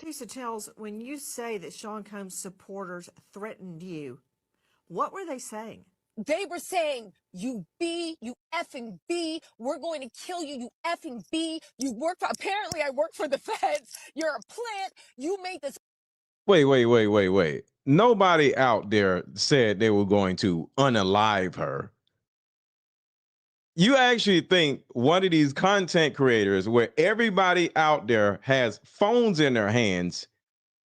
Tisa Tells, when you say that Sean Combs supporters threatened you, what were they saying? They were saying, you B, you effing B, we're going to kill you, you effing B. You work for, apparently I work for the feds. You're a plant. You made this. Wait. Nobody out there said they were going to unalive her. You actually think one of these content creators where everybody out there has phones in their hands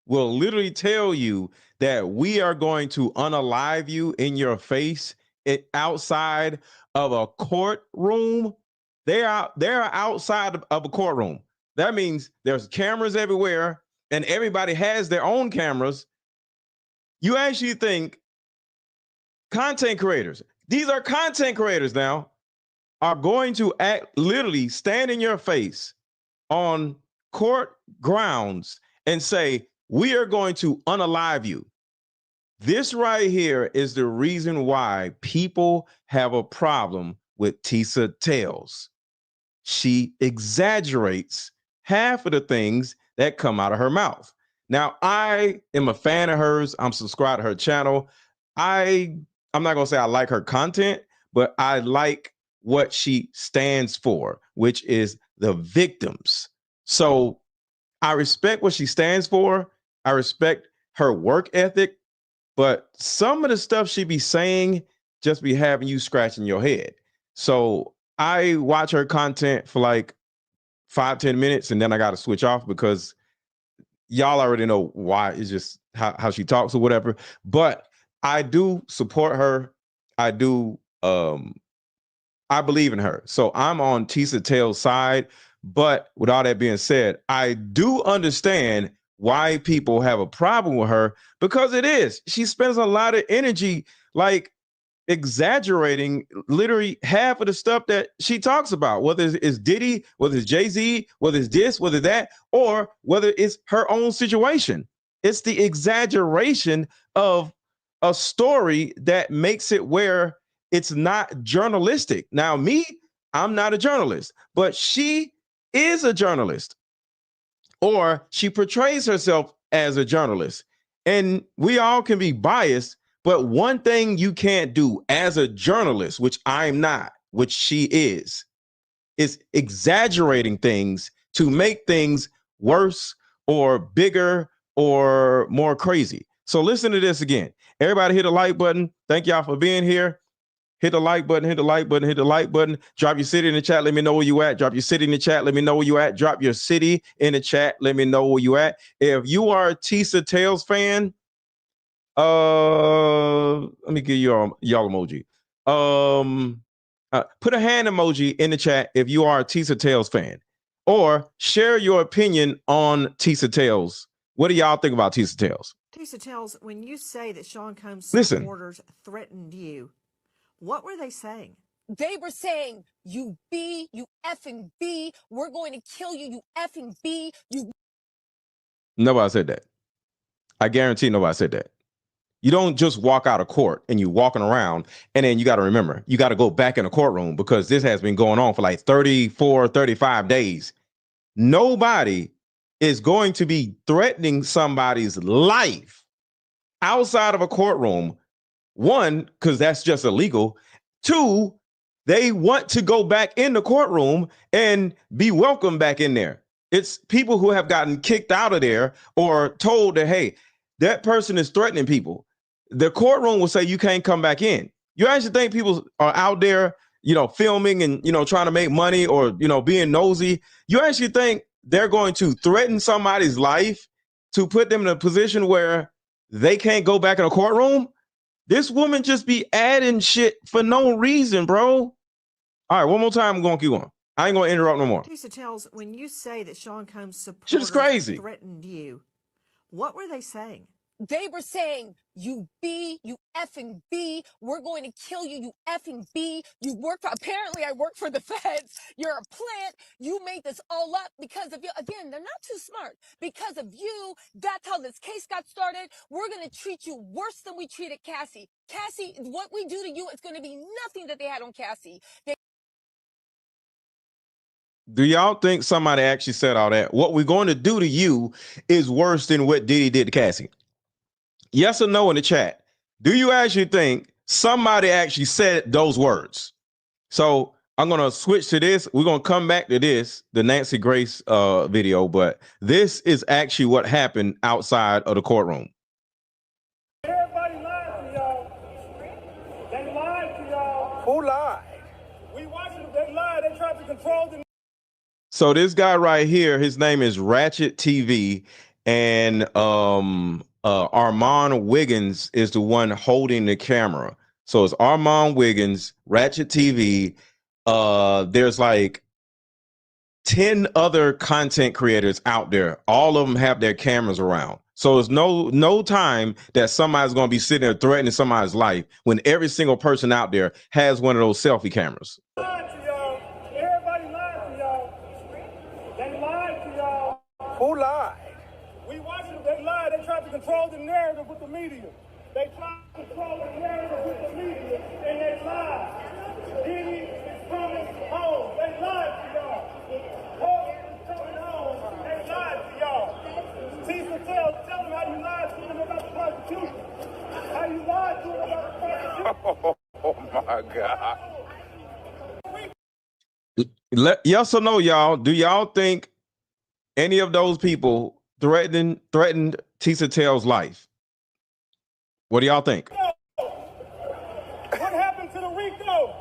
will literally tell you that we are going to unalive you in your face outside of a courtroom? They're outside of a courtroom. That means there's cameras everywhere and everybody has their own cameras. You actually think content creators, these are content creators now, are going to literally stand in your face on court grounds and say, we are going to unalive you. This right here is the reason why people have a problem with Tisa Tells. She exaggerates half of the things that come out of her mouth. Now, I am a fan of hers. I'm subscribed to her channel. I'm not going to say I like her content, but I like what she stands for, which is the victims. So I respect what she stands for. I respect her work ethic, but some of the stuff she be saying just be having you scratching your head. So I watch her content for like 5-10 minutes and then I got to switch off because y'all already know why. It's just how she talks or whatever. But I do support her. I do I believe in her. So I'm on Tisa Tells' side. But with all that being said, I do understand why people have a problem with her, because it is. She spends a lot of energy like exaggerating literally half of the stuff that she talks about, whether it's Diddy, whether it's Jay-Z, whether it's this, whether that, or whether it's her own situation. It's the exaggeration of a story that makes it where it's not journalistic. Now, me, I'm not a journalist, but she is a journalist, or she portrays herself as a journalist. And we all can be biased, but one thing you can't do as a journalist, which I'm not, which she is exaggerating things to make things worse or bigger or more crazy. So listen to this again. Everybody hit the like button. Thank y'all for being here. Hit the like button, hit the like button, hit the like button. Drop your city in the chat. Let me know where you at. Drop your city in the chat. Let me know where you at. Drop your city in the chat. Let me know where you at. If you are a Tisa Tells fan, let me give y'all emoji. Put a hand emoji in the chat if you are a Tisa Tells fan, or share your opinion on Tisa Tells. What do y'all think about Tisa Tells? Tisa Tells, when you say that Sean Combs Listen. supporters threatened you, what were they saying? They were saying, you B, you effing B, we're going to kill you, you effing B. Nobody said that. I guarantee nobody said that. You don't just walk out of court and you walking around, and then you got to remember, you got to go back in the courtroom because this has been going on for like 34, 35 days. Nobody is going to be threatening somebody's life outside of a courtroom. One, because that's just illegal. Two, they want to go back in the courtroom and be welcomed back in there. It's people who have gotten kicked out of there or told that, hey, that person is threatening people. The courtroom will say you can't come back in. You actually think people are out there, filming and, trying to make money or, being nosy? You actually think they're going to threaten somebody's life to put them in a position where they can't go back in a courtroom? This woman just be adding shit for no reason, bro. All right, one more time, I'm going to keep going. I ain't going to interrupt no more. Tisa Tells, when you say that Sean Combs Shit is supporters crazy. threatened you, what were they saying? They were saying, you B, you effing B, we're going to kill you, you effing B. You work for, apparently I work for the feds. You're a plant. You made this all up because of you. Again, they're not too smart. Because of you, that's how this case got started. We're going to treat you worse than we treated Cassie. Cassie, what we do to you is going to be nothing that they had on Cassie. Do y'all think somebody actually said all that? What we're going to do to you is worse than what Diddy did to Cassie. Yes or no in the chat. Do you actually think somebody actually said those words? So I'm going to switch to this. We're going to come back to this, the Nancy Grace video, but this is actually what happened outside of the courtroom. Everybody lied to y'all. They lied to y'all. Who lied? We watched them. They lied. They tried to control the. So this guy right here, his name is Ratchet TV, and Armand Wiggins is the one holding the camera. So it's Armand Wiggins, Ratchet TV. There's like 10 other content creators out there. All of them have their cameras around. So it's no time that somebody's going to be sitting there threatening somebody's life when every single person out there has one of those selfie cameras. Lied to y'all. Everybody lied to y'all. They lied to y'all. Who lied? We watched them. They lied. They tried to control the narrative with the media. They tried to control the narrative with the media, and they lied. Diddy is coming home. They lied to y'all. Hope is coming home. They lied to y'all. Tisa Tells, tell them how you lied to them about the prosecution. How you lied to them about the prosecution. Oh my God. Yes or no, y'all? Do y'all think any of those people threatened Tisa Tells' life? What do y'all think? What happened to the Rico?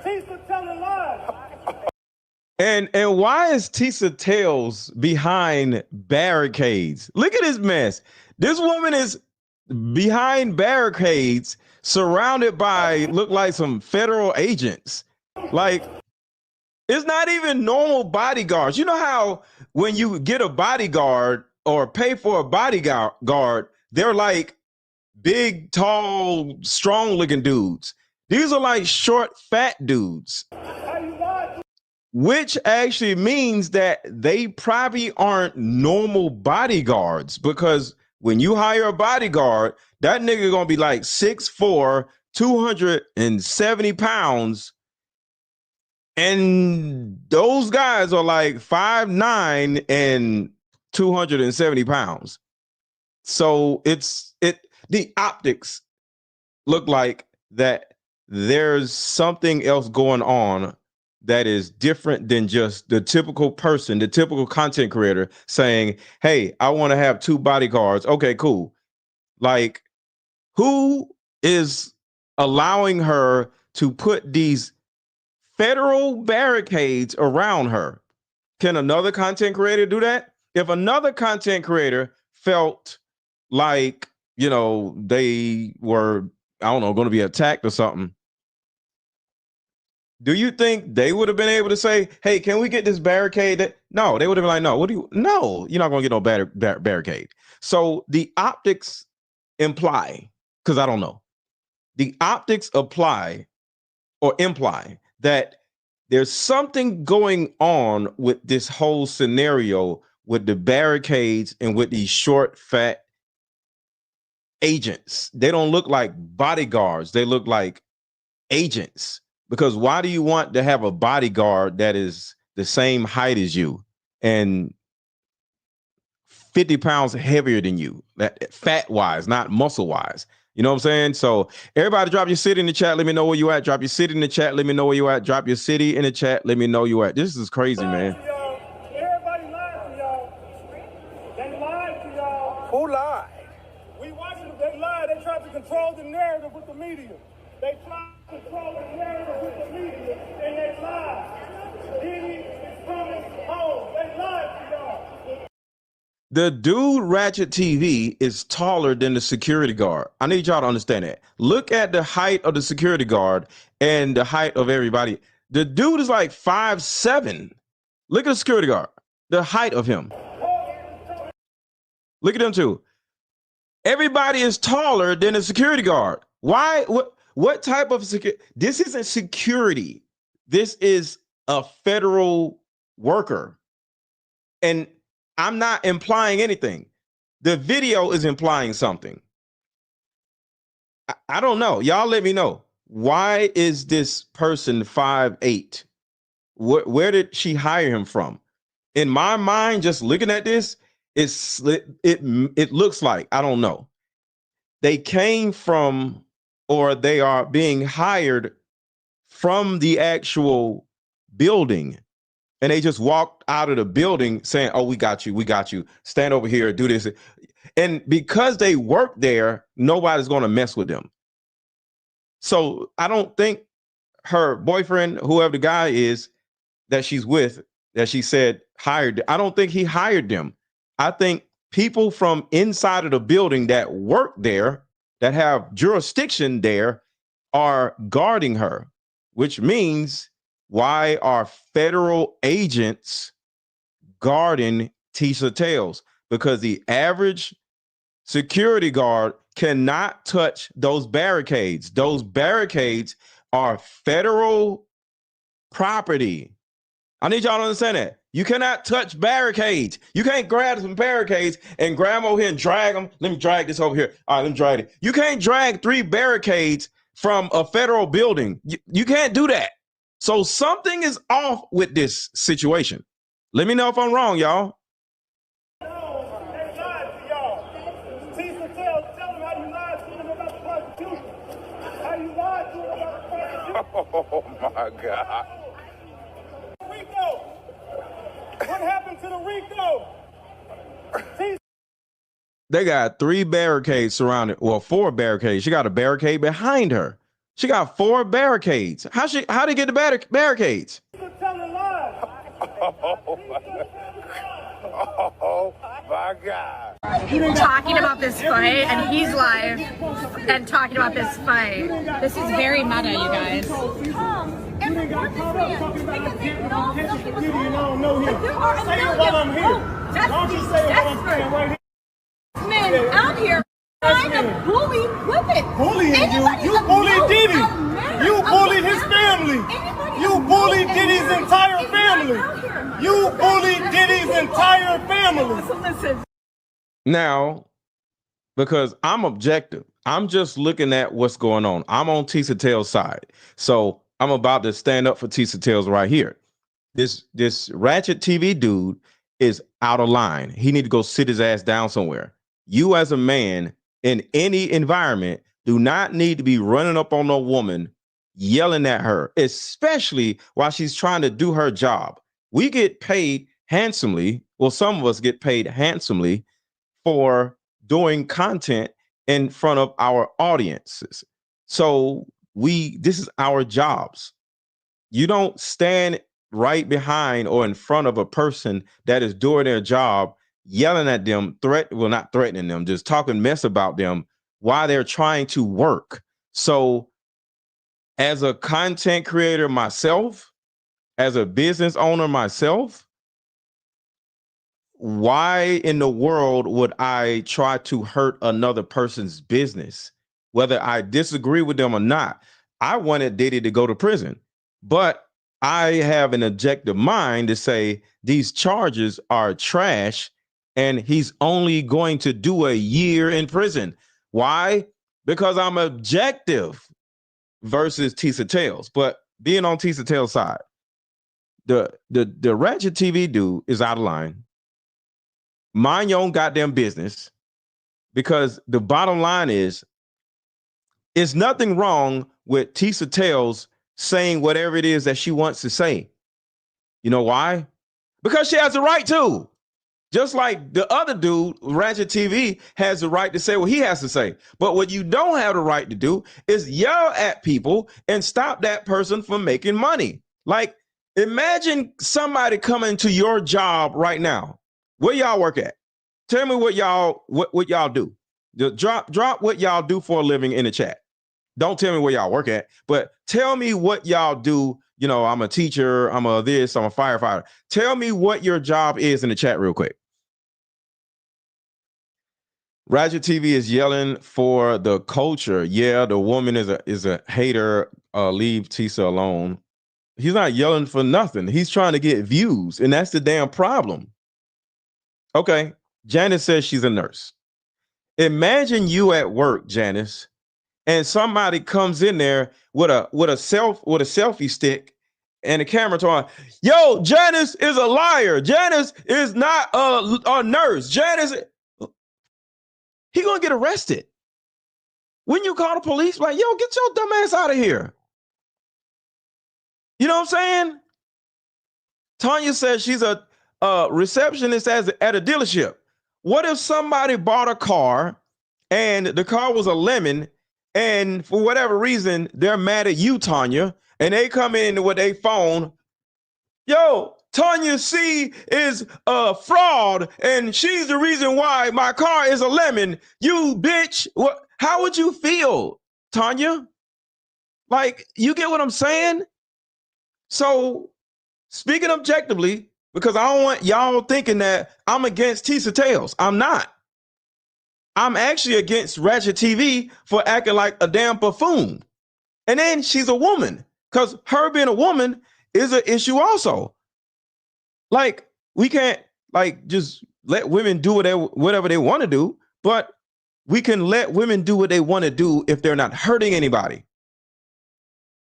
Tisa telling lies. And why is Tisa Tells behind barricades? Look at this mess. This woman is behind barricades, surrounded by look like some federal agents. Like, it's not even normal bodyguards. You know how when you get a bodyguard or pay for a bodyguard, they're like big, tall, strong-looking dudes. These are like short, fat dudes. Which actually means that they probably aren't normal bodyguards, because when you hire a bodyguard, that nigga gonna be like 6'4", 270 pounds. And those guys are like 5'9" and 270 pounds. So the optics look like that there's something else going on that is different than just the typical person, the typical content creator saying, hey, I want to have 2 bodyguards. Okay, cool. Like, who is allowing her to put these federal barricades around her? Can another content creator do that? If another content creator felt like, you know, they were, I don't know, going to be attacked or something, do you think they would have been able to say, hey, can we get this barricade? No, they would have been like, no, no, you're not going to get no barricade. So the optics imply, because I don't know, the optics imply that there's something going on with this whole scenario with the barricades and with these short, fat agents. They don't look like bodyguards. They look like agents. Because why do you want to have a bodyguard that is the same height as you and 50 pounds heavier than you, that fat wise, not muscle wise? You know what I'm saying? So everybody drop your city in the chat. Let me know where you at. Drop your city in the chat. Let me know where you at. Drop your city in the chat. Let me know you at. This is crazy, man. Everybody lied to y'all. They lied to y'all. Who lied? We watched them. They lied. They tried to control the narrative with the media. They tried to control the narrative with the media, and they lied. Diddy is coming home. They lied to y'all. The dude Ratchet TV is taller than the security guard. I need y'all to understand that. Look at the height of the security guard and the height of everybody. The dude is like 5'7". Look at the security guard, the height of him. Look at them too. Everybody is taller than the security guard. Why? What type of security? This isn't security. This is a federal worker. And I'm not implying anything. The video is implying something. I don't know. Y'all let me know. Why is this person 5'8"? where did she hire him from? In my mind, just looking at this, it looks like, I don't know, they came from, or they are being hired from the actual building, and they just walked out of the building saying, oh, we got you, stand over here, do this. And because they work there, nobody's going to mess with them. So I don't think her boyfriend, whoever the guy is that she's with, that she said hired, I don't think he hired them. I think people from inside of the building that work there, that have jurisdiction there, are guarding her, which means, why are federal agents guarding Tisa Tells? Because the average security guard cannot touch those barricades. Those barricades are federal property. I need y'all to understand that. You cannot touch barricades. You can't grab some barricades and grab them over here and drag them. Let me drag this over here. All right, let me drag it. You can't drag 3 barricades from a federal building. You can't do that. So something is off with this situation. Let me know if I'm wrong, y'all. They lied to y'all. Tisa Tells, tell them how you lied to them about the prosecution. How you lied to them about the prosecution. Oh my God. Rico. What happened to the Rico? They got 3 barricades surrounded, well, 4 barricades. She got a barricade behind her. She got 4 barricades. How they get the barricades? Oh my God. Talking about this fight, and he's live and talking about this fight. This is very meta, you guys. You didn't got caught up talking about I can't Diddy and I don't know him. Say it while I'm here. Don't you say it while I'm saying right here. Men out here trying to bully women. Bullying you? You bullied Diddy. You bullied his family. You bullied Diddy's entire family. You bullied Diddy's entire family. Listen. Now, because I'm objective, I'm just looking at what's going on. I'm on Tisa Tells' side. So I'm about to stand up for Tisa Tells right here. This Ratchet TV dude is out of line. He need to go sit his ass down somewhere. You as a man in any environment do not need to be running up on no woman, yelling at her, especially while she's trying to do her job. We get paid handsomely. Well, some of us get paid handsomely for doing content in front of our audiences. So this is our jobs. You don't stand right behind or in front of a person that is doing their job, yelling at them, not threatening them, just talking mess about them while they're trying to work. So as a content creator myself, as a business owner myself, why in the world would I try to hurt another person's business? Whether I disagree with them or not. I wanted Diddy to go to prison, but I have an objective mind to say these charges are trash and he's only going to do a year in prison. Why? Because I'm objective versus Tisa Tells. But being on Tisa Tells' side, the Ratchet TV dude is out of line. Mind your own goddamn business, because the bottom line is, there's nothing wrong with Tisa Tells saying whatever it is that she wants to say. You know why? Because she has the right to. Just like the other dude, Ratchet TV, has the right to say what he has to say. But what you don't have the right to do is yell at people and stop that person from making money. Like, imagine somebody coming to your job right now. Where y'all work at? Tell me what y'all do. Drop what y'all do for a living in the chat. Don't tell me where y'all work at, but tell me what y'all do. You know, I'm a teacher, I'm a this, I'm a firefighter. Tell me what your job is in the chat real quick. Ratchet TV is yelling for the culture. Yeah, the woman is a hater. Leave Tisa alone. He's not yelling for nothing. He's trying to get views, and that's the damn problem. Okay, Janice says she's a nurse. Imagine you at work, Janice, and somebody comes in there with a selfie stick and the camera told, yo, Janice is a liar. Janice is not a nurse. Janice, he gonna get arrested. When you call the police, like, yo, get your dumb ass out of here. You know what I'm saying? Tanya says she's a receptionist at a dealership. What if somebody bought a car and the car was a lemon, and for whatever reason, they're mad at you, Tanya, and they come in with a phone, yo, Tanya C is a fraud, and she's the reason why my car is a lemon. You bitch. What? How would you feel, Tanya? Like, you get what I'm saying? So, speaking objectively, because I don't want y'all thinking that I'm against Tisa Tells. I'm not. I'm actually against Ratchet TV for acting like a damn buffoon. And then she's a woman, because her being a woman is an issue also. Like, we can't like just let women do whatever they want to do, but we can let women do what they want to do if they're not hurting anybody.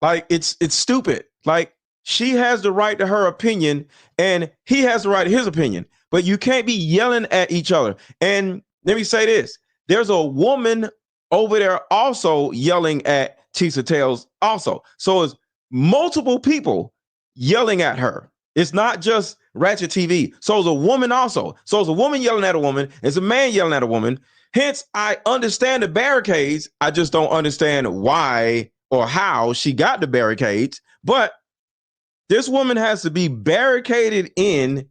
Like, it's stupid. Like, she has the right to her opinion and he has the right to his opinion, but you can't be yelling at each other. And let me say this. There's a woman over there also yelling at Tisa Tells also. So it's multiple people yelling at her. It's not just Ratchet TV. So it's a woman also. So it's a woman yelling at a woman. It's a man yelling at a woman. Hence, I understand the barricades. I just don't understand why or how she got the barricades. But this woman has to be barricaded in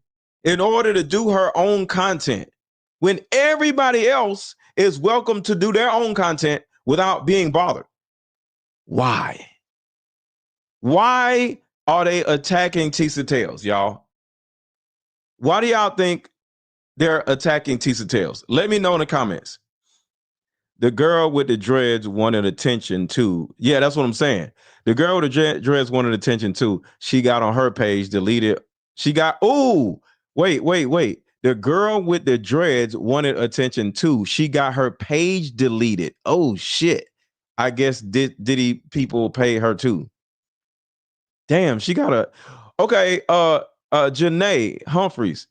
order to do her own content, when everybody else is welcome to do their own content without being bothered. Why? Why are they attacking Tisa Tells, y'all? Why do y'all think they're attacking Tisa Tells? Let me know in the comments. The girl with the dreads wanted attention too. Yeah, that's what I'm saying. The girl with the dreads wanted attention too. She got on her page, deleted. She got, wait. The girl with the dreads wanted attention too. She got her page deleted. Oh shit. I guess Diddy people pay her too. Damn, she got a, okay, Janae Humphreys,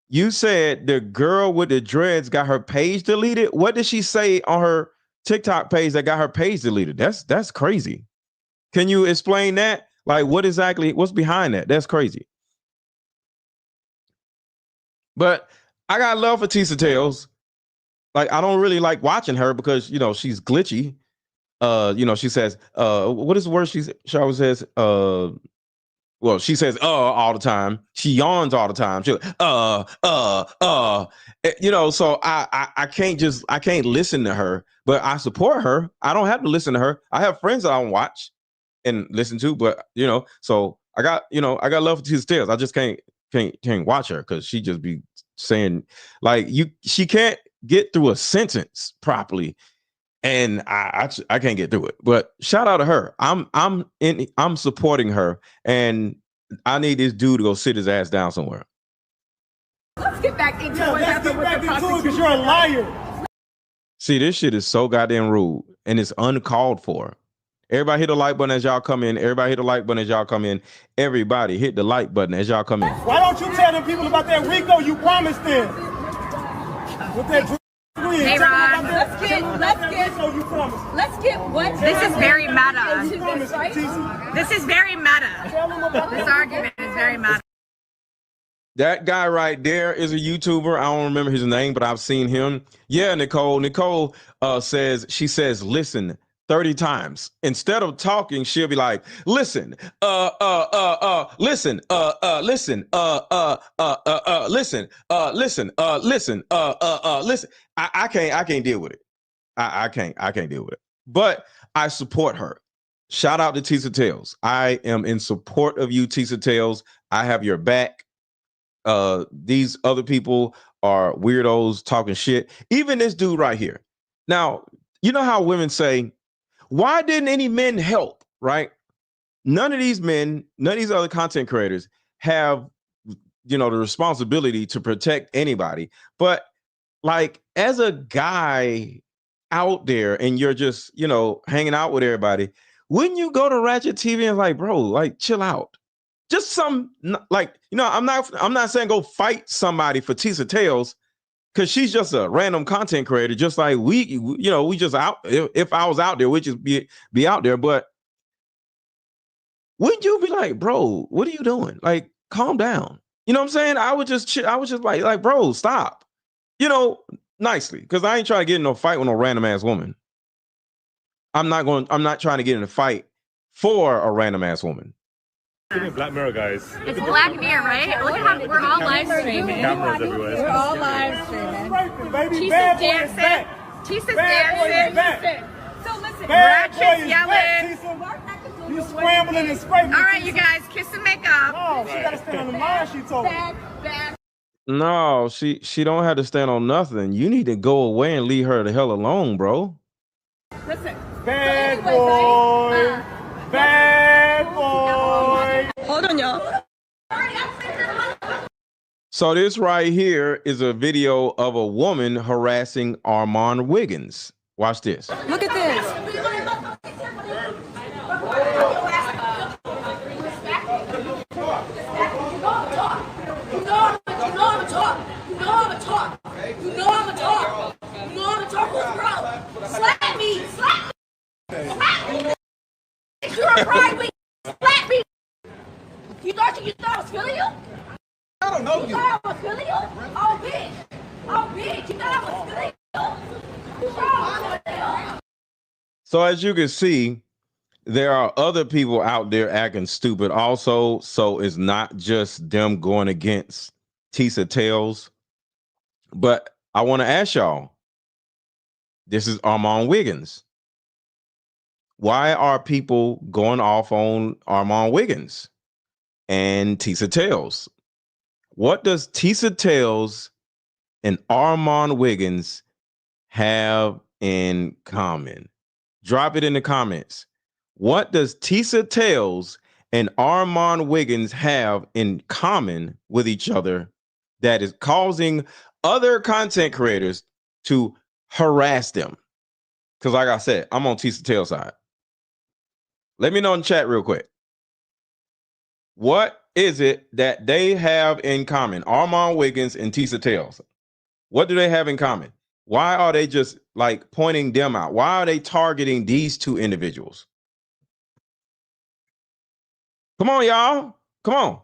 you said the girl with the dreads got her page deleted. What did she say on her TikTok page that got her page deleted? That's crazy. Can you explain that? Like, what's behind that? That's crazy. But I got love for Tisa Tells. Like, I don't really like watching her because, you know, she's glitchy. She says, what is the word she always says? Well, she says, all the time. She yawns all the time. She, so I can't listen to her, but I support her. I don't have to listen to her. I have friends that I don't watch and listen to, but so I got love for Tisa Tells. I just can't watch her because she just be saying like she can't get through a sentence properly. And I can't get through it, but shout out to her. I'm supporting her, and I need this dude to go sit his ass down somewhere. Let's get back into what happened with the prosecution. Because you're a liar. See, this shit is so goddamn rude, and it's uncalled for. Everybody hit the like button as y'all come in. Everybody hit the like button as y'all come in. Everybody hit the like button as y'all come in. Why don't you tell them people about that Rico you promised them? With that. Hey Ron, Let's get what? this is very meta. Tisa. This is very meta. This argument is very meta. That guy right there is a YouTuber. I don't remember his name, but I've seen him. Yeah, Nicole. Nicole says, listen 30 times. Instead of talking, she'll be like, listen, listen, listen. I can't deal with it. I can't deal with it. But I support her. Shout out to Tisa Tells. I am in support of you, Tisa Tells. I have your back. These other people are weirdos talking shit. Even this dude right here. Now, you know how women say, why didn't any men help, right? None of these men, none of these other content creators have, the responsibility to protect anybody. But like, as a guy out there and you're just, hanging out with everybody, wouldn't you go to Ratchet TV and like, bro, like, chill out? Just some, like, you know, I'm not saying go fight somebody for Tisa Tells, because she's just a random content creator, just like we just out. If I was out there, we'd just be out there. But wouldn't you be like, bro, what are you doing? Like, calm down. You know what I'm saying? I was just like, bro, stop. You know, nicely, because I ain't trying to get in no fight with no random ass woman. I'm not trying to get in a fight for a random ass woman. Black Mirror, guys. It's Black Mirror, right? Look at how we're all live streaming. Cameras everywhere. We're all live streaming. Baby, Tissa's bad boy is back. dancing. Tissa's Bad boy is dancing. back. So listen, Bad boy Ratchet's is yelling. back, Tisa. You scrambling and scraping. All right, you guys, kiss and make up. No, she gotta stand on the line, she told me. Back. No, she don't have to stand on nothing. You need to go away and leave her the hell alone, bro. Listen. Bad boy. Bad boy. Hold on, y'all. So this right here is a video of a woman harassing Armand Wiggins. Watch this. Look at this. Slap me. You're a pride week. Slap me. You thought I was feeling you? I don't know you. You thought I was feeling you? Oh, bitch. You thought I was feeling you? So as you can see, there are other people out there acting stupid also. So it's not just them going against Tisa Tells. But I want to ask y'all, this is Armand Wiggins. Why are people going off on Armand Wiggins and Tisa Tells? What does Tisa Tells and Armand Wiggins have in common? Drop it in the comments. What does Tisa Tells and Armand Wiggins have in common with each other that is causing other content creators to harass them? Because like I said, I'm on Tisa Tells' side. Let me know in the chat real quick. What is it that they have in common? Armand Wiggins and Tisa Tells. What do they have in common? Why are they just like pointing them out? Why are they targeting these two individuals? Come on, y'all. Come on.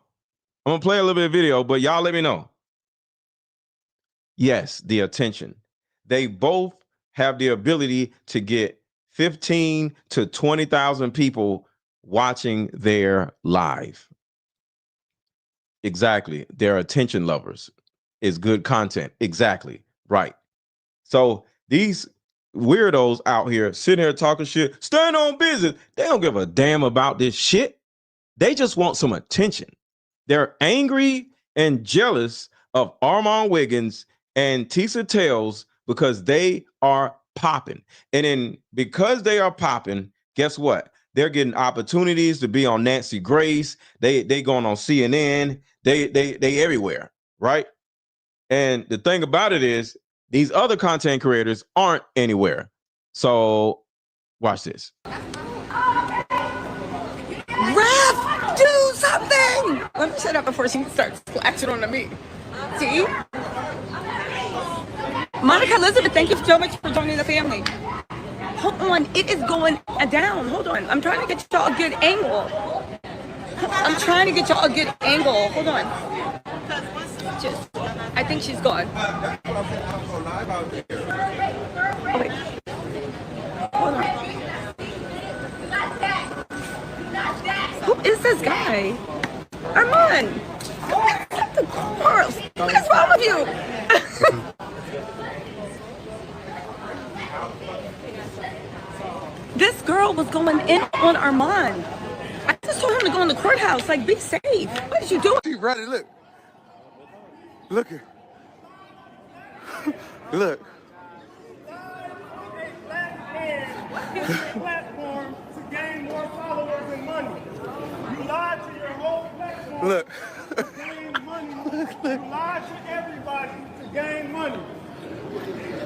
I'm going to play a little bit of video, but y'all let me know. Yes, the attention. They both have the ability to get 15 to 20,000 people watching their live. Exactly. They're attention lovers. It's good content. Exactly. Right. So these weirdos out here sitting here talking shit, stand on business. They don't give a damn about this shit. They just want some attention. They're angry and jealous of Armand Wiggins and Tisa Tells because they are popping. And then because they are popping, guess what? They're getting opportunities to be on Nancy Grace. They going on CNN. They everywhere, right? And the thing about it is these other content creators aren't anywhere. So watch this. Ref, do something. Let me shut up before she starts flashing on me. See? Monica Elizabeth, thank you so much for joining the family. Hold on, it is going down. Hold on, I'm trying to get y'all a good angle. Hold on. I think she's gone. Oh, wait. Hold on. Who is this guy? Armand! Stop the girls! What is wrong with you? This girl was going in on Armand. I just told him to go in the courthouse. Like, be safe. What did you do? See, Ratchet, look. Look. Look. Platform to gain more followers and money. You lied to your whole platform Look. to gain money. You lied to everybody to gain money.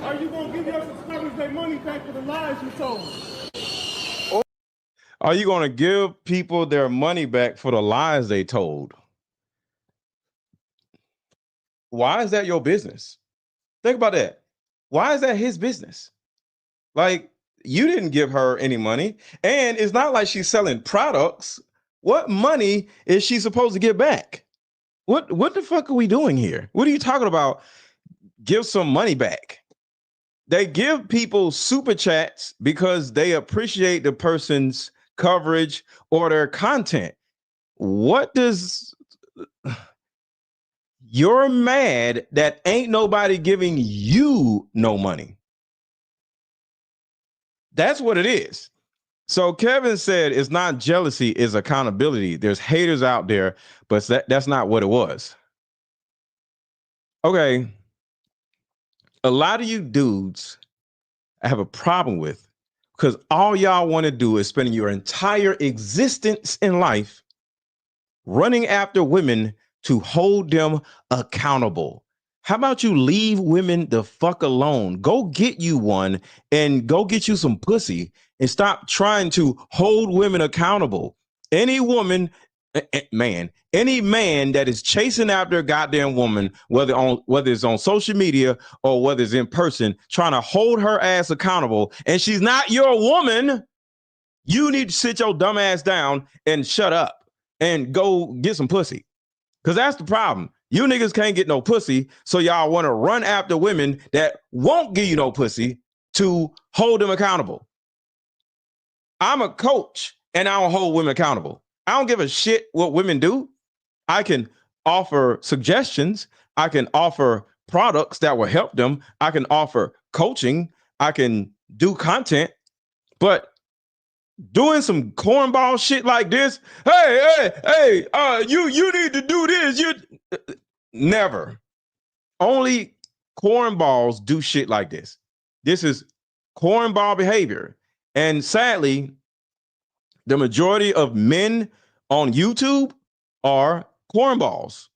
Are you going to give your subscribers their money back for the lies you told? Are you going to give people their money back for the lies they told? Why is that your business? Think about that. Why is that his business? Like, you didn't give her any money, and it's not like she's selling products. What money is she supposed to give back? What the fuck are we doing here? What are you talking about? Give some money back. They give people super chats because they appreciate the person's coverage or their content. What does you're mad that ain't nobody giving you no money? That's what it is. So Kevin said it's not jealousy, it's accountability. There's haters out there, but that's not what it was. Okay. A lot of you dudes I have a problem with because all y'all want to do is spend your entire existence in life running after women to hold them accountable. How about you leave women the fuck alone? Go get you one and go get you some pussy and stop trying to hold women accountable. Any woman, any man that is chasing after a goddamn woman, whether it's on social media or whether it's in person, trying to hold her ass accountable, and she's not your woman, you need to sit your dumb ass down and shut up and go get some pussy. Because that's the problem. You niggas can't get no pussy, so y'all want to run after women that won't give you no pussy to hold them accountable. I'm a coach, and I don't hold women accountable. I don't give a shit what women do. I can offer suggestions. I can offer products that will help them. I can offer coaching. I can do content. But doing some cornball shit like this, hey, you need to do this. Never. Only cornballs do shit like this. This is cornball behavior. And sadly, the majority of men on YouTube are cornballs.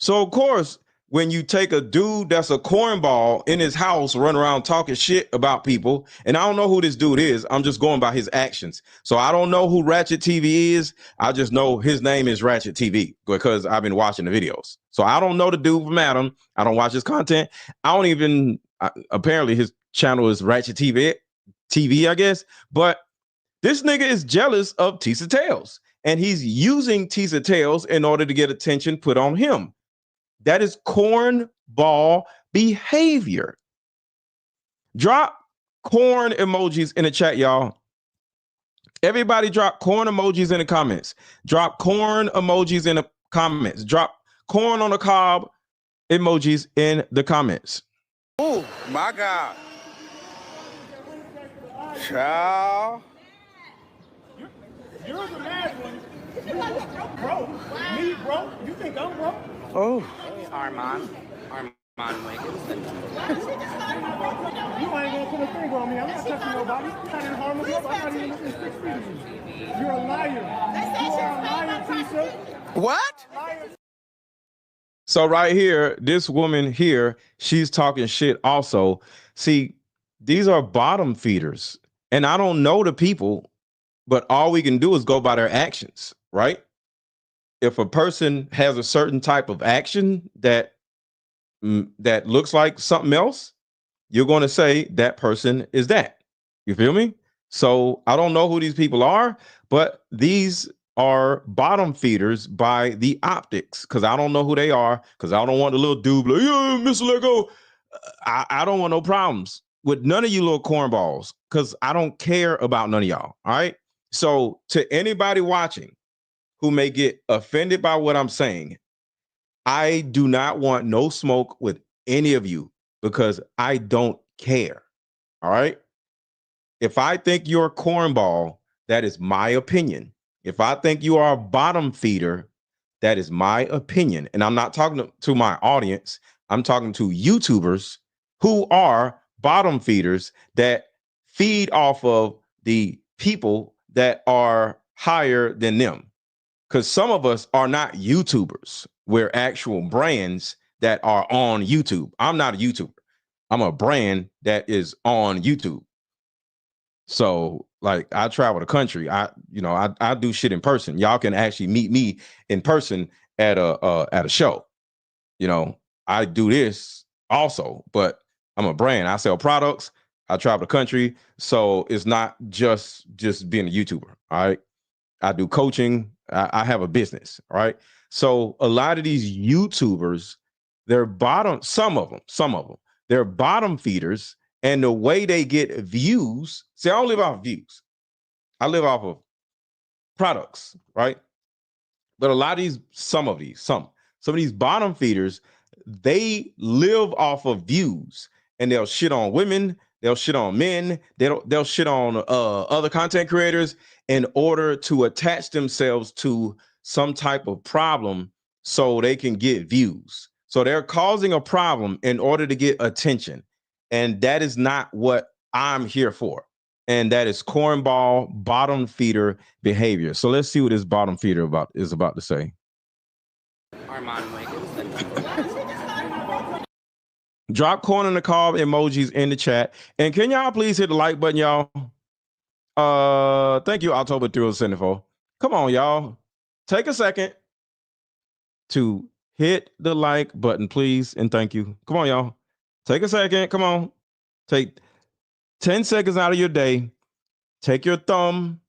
So of course, when you take a dude that's a cornball in his house, run around talking shit about people, and I don't know who this dude is, I'm just going by his actions. So I don't know who Ratchet TV is. I just know his name is Ratchet TV because I've been watching the videos. So I don't know the dude from Adam. I don't watch his content. Apparently his channel is Ratchet TV, I guess. But this nigga is jealous of Tisa Tells, and he's using Tisa Tells in order to get attention put on him. That is cornball behavior. Drop corn emojis in the chat, y'all. Everybody drop corn emojis in the comments. Drop corn emojis in the comments. Drop corn on the cob emojis in the comments. Oh, my God. Child. You're the mad one. You're broke. Me broke? You think I'm broke? Oh. Armand Wiggins. You ain't gonna put a finger on me. I'm not touching nobody. I'm not in harm of nobody. I'm not even within 6 feet of you. You're a liar. You are a liar, Tisa. What? So right here, this woman here, she's talking shit also. See, these are bottom feeders. And I don't know the people, but all we can do is go by their actions, right? If a person has a certain type of action that looks like something else, you're going to say that person is that. You feel me? So I don't know who these people are, but these are bottom feeders by the optics, because I don't know who they are, because I don't want the little dude like, yeah, Mr. Lego. I don't want no problems with none of you little cornballs, because I don't care about none of y'all. All right. So to anybody watching who may get offended by what I'm saying, I do not want no smoke with any of you because I don't care. All right. If I think you're a cornball, that is my opinion. If I think you are a bottom feeder, that is my opinion. And I'm not talking to my audience. I'm talking to YouTubers who are bottom feeders that feed off of the people that are higher than them. Because some of us are not YouTubers. We're actual brands that are on YouTube. I'm not a YouTuber. I'm a brand that is on YouTube. So like I travel the country. I do shit in person. Y'all can actually meet me in person at a show. I do this also, but I'm a brand. I sell products. I travel the country. So it's not just being a YouTuber. All right. I do coaching. I have a business. All right. So a lot of these YouTubers, some of them, they're bottom feeders. And the way they get views, see, I don't live off of views. I live off of products, right? But a lot of some of these bottom feeders, they live off of views, and they'll shit on women, they'll shit on men, they'll shit on other content creators in order to attach themselves to some type of problem so they can get views. So they're causing a problem in order to get attention. And that is not what I'm here for. And that is cornball bottom feeder behavior. So let's see what this bottom feeder is about to say. Armand Wiggins. Drop corn on the cob emojis in the chat. And can y'all please hit the like button, y'all? Thank you, October 374. Come on, y'all. Take a second to hit the like button, please. And thank you. Come on, y'all. Take a second. Come on. Take 10 seconds out of your day. Take your thumb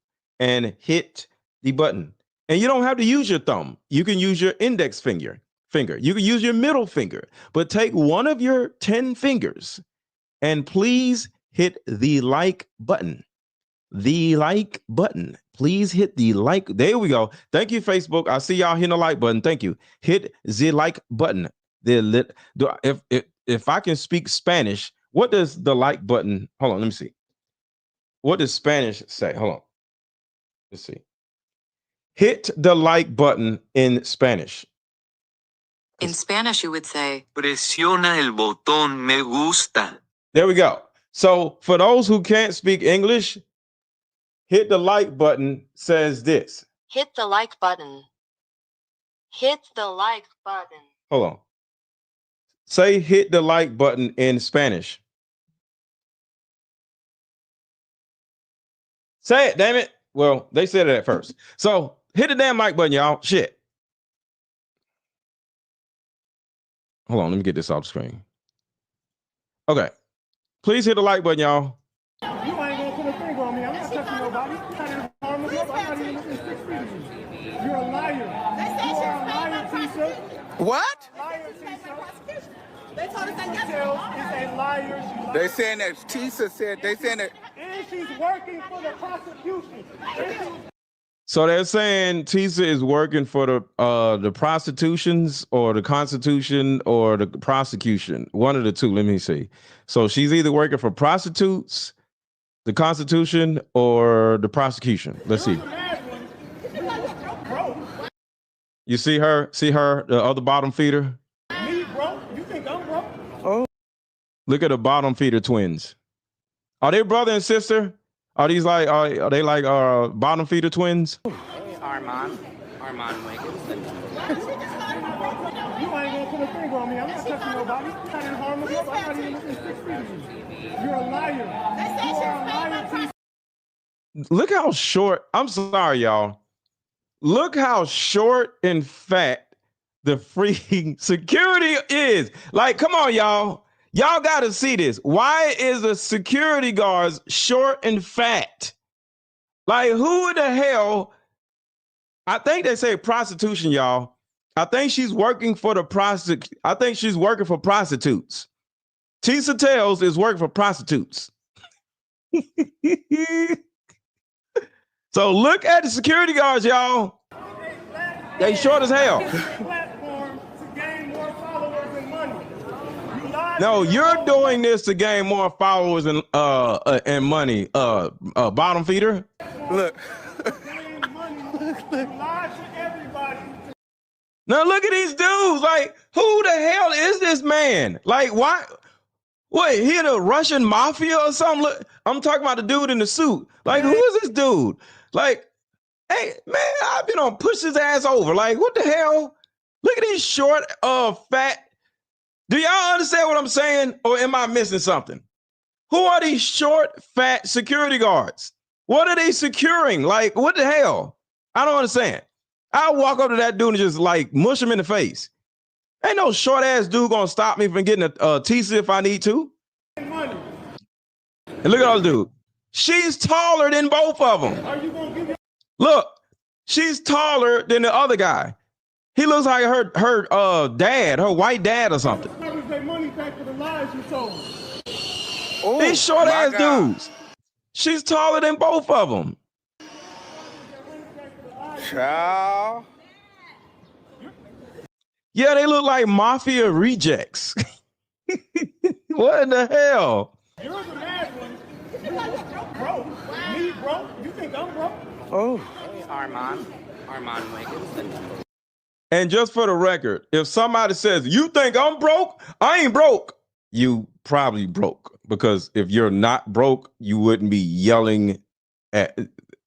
and hit the button. And you don't have to use your thumb. You can use your index finger. You can use your middle finger. But take one of your 10 fingers and please hit the like button. The like button. Please hit the like. There we go. Thank you, Facebook. I see y'all hitting the like button. Thank you. Hit the like button. If I can speak Spanish, what does the like button? Hold on, let me see. What does Spanish say? Hold on. Let's see. Hit the like button in Spanish. In Spanish, you would say, Presiona el botón me gusta. There we go. So for those who can't speak English, hit the like button says this. hit the like button. Hit the like button. Hold on. Say hit the like button in Spanish. Say it, damn it. Well, they said it at first. So hit the damn like button, y'all. Shit. Hold on, let me get this off screen. Okay. Please hit the like button, y'all. You ain't gonna put a finger on me. I'm not touching nobody. I'm not harm myself. I'm not even within 6 feet of you. You're a liar. You are a liar, Tisa. What? Liar, Tisa. They told us that yesterday. Is a liar. They saying that Tisa said, they saying that. And she's working for the prosecution. So they're saying Tisa is working for the prostitutions or the Constitution or the prosecution. One of the two. Let me see. So she's either working for prostitutes, the Constitution, or the prosecution. Let's see. You see her? See her? The other bottom feeder? Me, bro? You think I'm broke? Oh. Look at the bottom feeder twins. Are they brother and sister? Are these like are they like bottom feeder twins? Armand Wiggins. You ain't gonna put a finger on me. I'm not touching nobody. I'm not in harm myself. I'm not even within 6 feet of you. You're a liar. You are a liar, Tisa. Look how short. I'm sorry, y'all. Look how short and fat the freaking security is. Like, come on, y'all. Y'all got to see this. Why is the security guards short and fat? Like, who the hell? I think they say prostitution, y'all. I think she's working for I think she's working for prostitutes. Tisa Tells is working for prostitutes. So look at the security guards, y'all. They short as hell. No, you're doing this to gain more followers and money. Bottom feeder. Look. Now look at these dudes. Like, who the hell is this man? Like, why? What? He in a Russian mafia or something? Look, I'm talking about the dude in the suit. Like, who is this dude? Like, hey, man, I've been on push his ass over. Like, what the hell? Look at these short, fat. Do y'all understand what I'm saying? Or am I missing something? Who are these short, fat security guards? What are they securing? Like, what the hell? I don't understand. I'll walk up to that dude and just like mush him in the face. Ain't no short ass dude gonna stop me from getting a Tisa if I need to. And look at all the dude. She's taller than both of them. Look, she's taller than the other guy. He looks like her dad, her white dad or something. These short ass dudes. She's taller than both of them. Child. Yeah, they look like mafia rejects. What in the hell? You're the mad one. Broke. Me broke? You think I'm broke? Oh. Armand Wiggins. And just for the record, if somebody says, you think I'm broke? I ain't broke. You probably broke. Because if you're not broke, you wouldn't be yelling at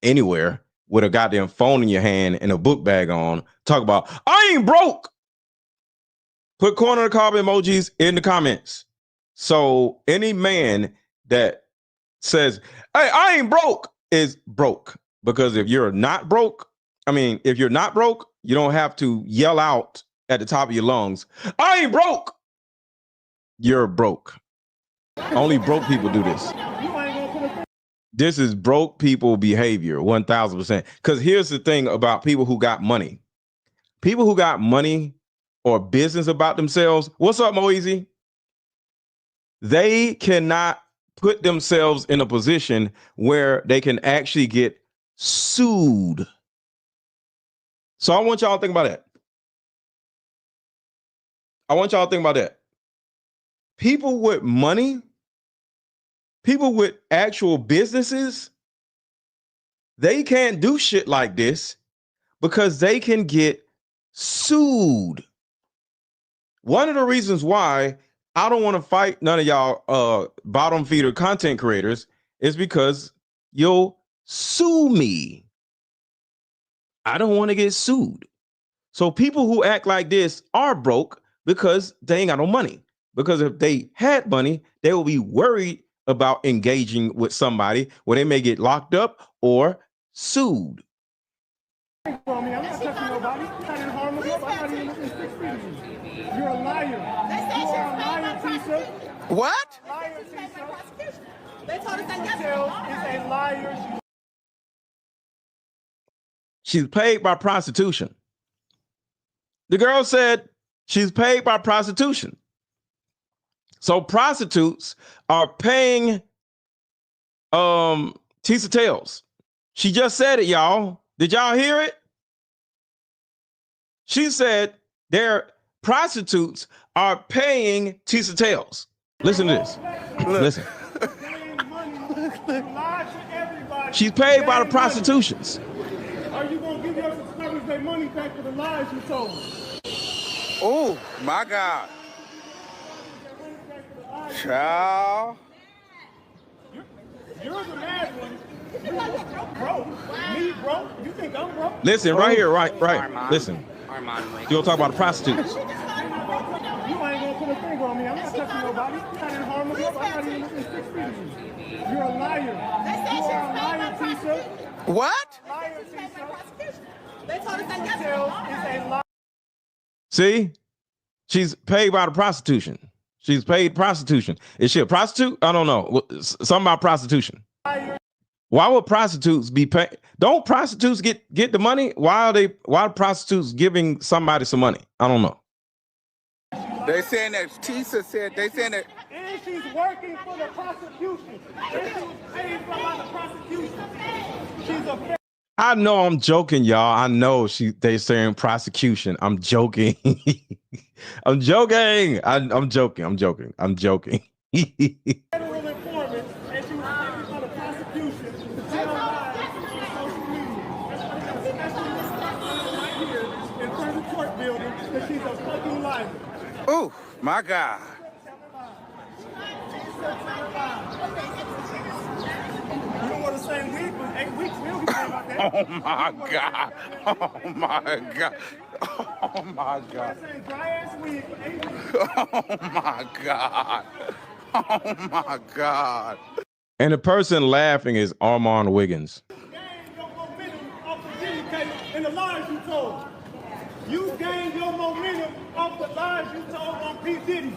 anywhere with a goddamn phone in your hand and a book bag on. Talk about, I ain't broke. Put corner of the cob emojis in the comments. So any man that says, hey, I ain't broke is broke. Because if you're not broke, if you're not broke, you don't have to yell out at the top of your lungs, I ain't broke. You're broke. Only broke people do this. This is broke people behavior, 1000%. Because here's the thing about people who got money. People who got money or business about themselves. What's up, Moeezy? They cannot put themselves in a position where they can actually get sued. So I want y'all to think about that. People with money, people with actual businesses, they can't do shit like this because they can get sued. One of the reasons why I don't want to fight none of y'all bottom feeder content creators is because you'll sue me. I don't want to get sued. So people who act like this are broke because they ain't got no money. Because if they had money, they will be worried about engaging with somebody where they may get locked up or sued. I'm not touching nobody. I didn't harm myself. I'm not even looking 6 feet of you. You're a liar. You are a liar, Tisa. What? Liar, Tisa. Tisa Tells is a liar. She's paid by prostitution. The girl said she's paid by prostitution. So prostitutes are paying Tisa Tells. She just said it, y'all. Did y'all hear it? She said their prostitutes are paying Tisa Tells. Listen to this. Listen. She's paid by the prostitutions. Are you going to give your subscribers their money back for the lies you told? Oh, my God. Child. You're the mad one. Broke. Me broke? You think I'm broke? Listen, right here, right. Listen. You'll talk about the prostitutes. You ain't gonna put a finger on me. I'm not touching nobody. I didn't harm myself. I'm not even looking 6 feet of you. You're a liar. You are a liar, Tisa. What? Liar, Tisa. Tisa Tells is a liar. See? She's paid by the prostitution. She's paid prostitution. Is she a prostitute? I don't know. Something about prostitution. Why would prostitutes be paid? Don't prostitutes get the money? Why are prostitutes giving somebody some money? I don't know. They saying that Tisa said, they saying that. And she's working for the prosecution. And she was paid by the prosecution. She's a I know I'm joking, y'all. I know they saying prosecution. I'm joking. I'm joking. I'm joking. federal informant, and she was paid by the prosecution to tell lies on social media. That's right here in front of the court building that she's a fucking liar. Oh, my God. You don't want the same week, but 8 weeks, we don't care about that. Oh, my God. Oh, my God. Oh, my God. Dry ass week, 8 weeks. Oh, my God. Oh my God. And the person laughing is Armand Wiggins. Gain your momentum off the Diddy case and the lies you told. You gained your momentum off the lies you told on P. Diddy.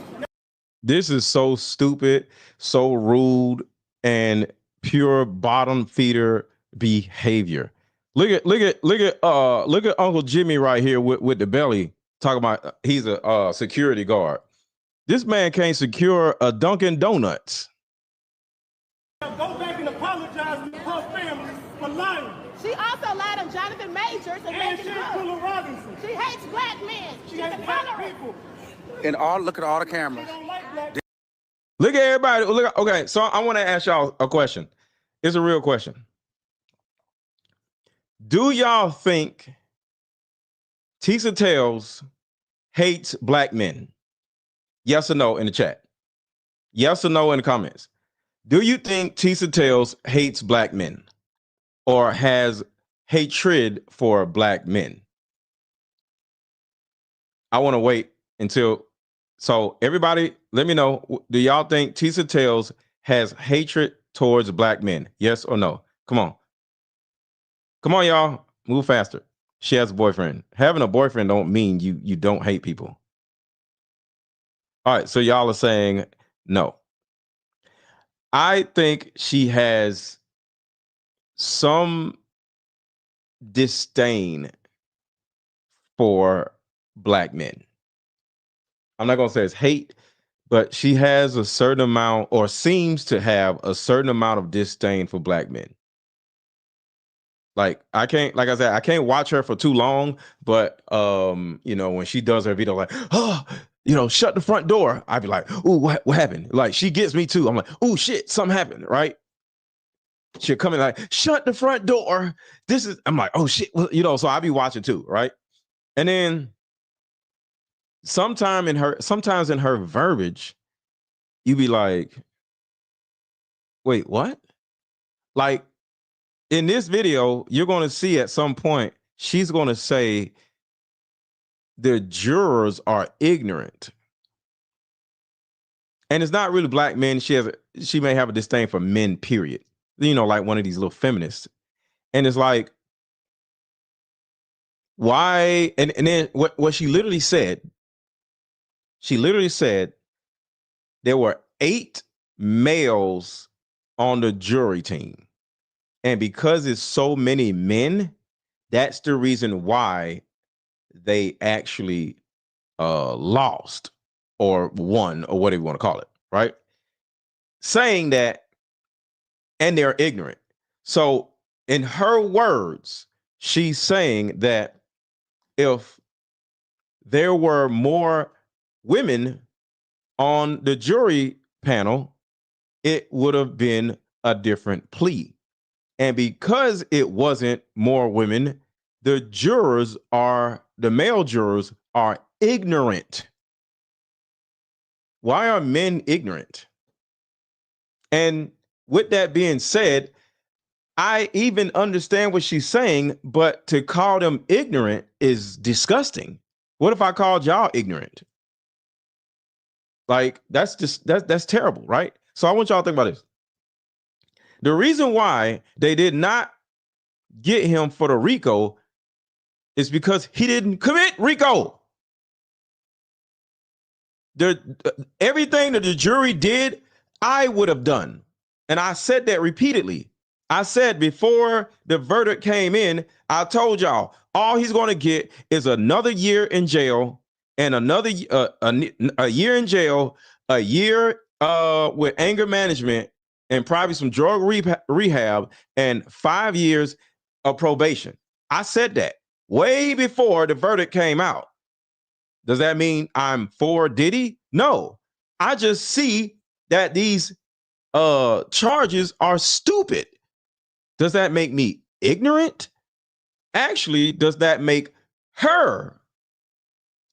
This is so stupid, so rude, and pure bottom feeder behavior. Look at Uncle Jimmy right here with the belly talking about he's a security guard. This man can't secure a Dunkin' Donuts. Go back and apologize to her family for lying. She also lied on Jonathan Majors and And Megan she's Good. Fuller Robinson. She hates black men. She She's hates a black tolerant. people. And look at all the cameras. They don't like black. Look at everybody. Look, okay, so I want to ask y'all a question. It's a real question. Do y'all think Tisa Tells hates black men? Yes or no in the chat. Yes or no in the comments. Do you think Tisa Tells hates black men or has hatred for black men? I want to wait until, so everybody let me know, do y'all think Tisa Tells has hatred towards black men? Yes or no? Come on. Come on, y'all. Move faster. She has a boyfriend. Having a boyfriend don't mean you don't hate people. All right, so y'all are saying no. I think she has some disdain for black men. I'm not going to say it's hate, but she has a certain amount, or seems to have a certain amount of disdain for black men. Like I can't watch her for too long, but when she does her video, like, shut the front door, I'd be like, ooh, what happened? Like, she gets me too. I'm like, ooh, shit, something happened, right? She'll come in like, shut the front door. I'm like, oh shit, well, so I'll be watching too, right? And then sometimes in her verbiage, you be like, wait, what? Like, in this video, you're going to see at some point, she's going to say the jurors are ignorant. And it's not really black men. She may have a disdain for men, period. Like one of these little feminists. And it's like, why? And then what she literally said there were 8 males on the jury team. And because it's so many men, that's the reason why they actually lost or won or whatever you want to call it, right? Saying that, and they're ignorant. So in her words, she's saying that if there were more women on the jury panel, it would have been a different plea. And because it wasn't more women, the male jurors are ignorant. Why are men ignorant? And with that being said, I even understand what she's saying, but to call them ignorant is disgusting. What if I called y'all ignorant? Like, that's terrible, right? So I want y'all to think about this. The reason why they did not get him for the RICO is because he didn't commit RICO. Everything that the jury did, I would have done. And I said that repeatedly. I said before the verdict came in, I told y'all, all he's going to get is another year in jail and another a year in jail, a year with anger management, and probably some drug rehab, and 5 years of probation. I said that way before the verdict came out. Does that mean I'm for Diddy? No. I just see that these charges are stupid. Does that make me ignorant? Actually, does that make her,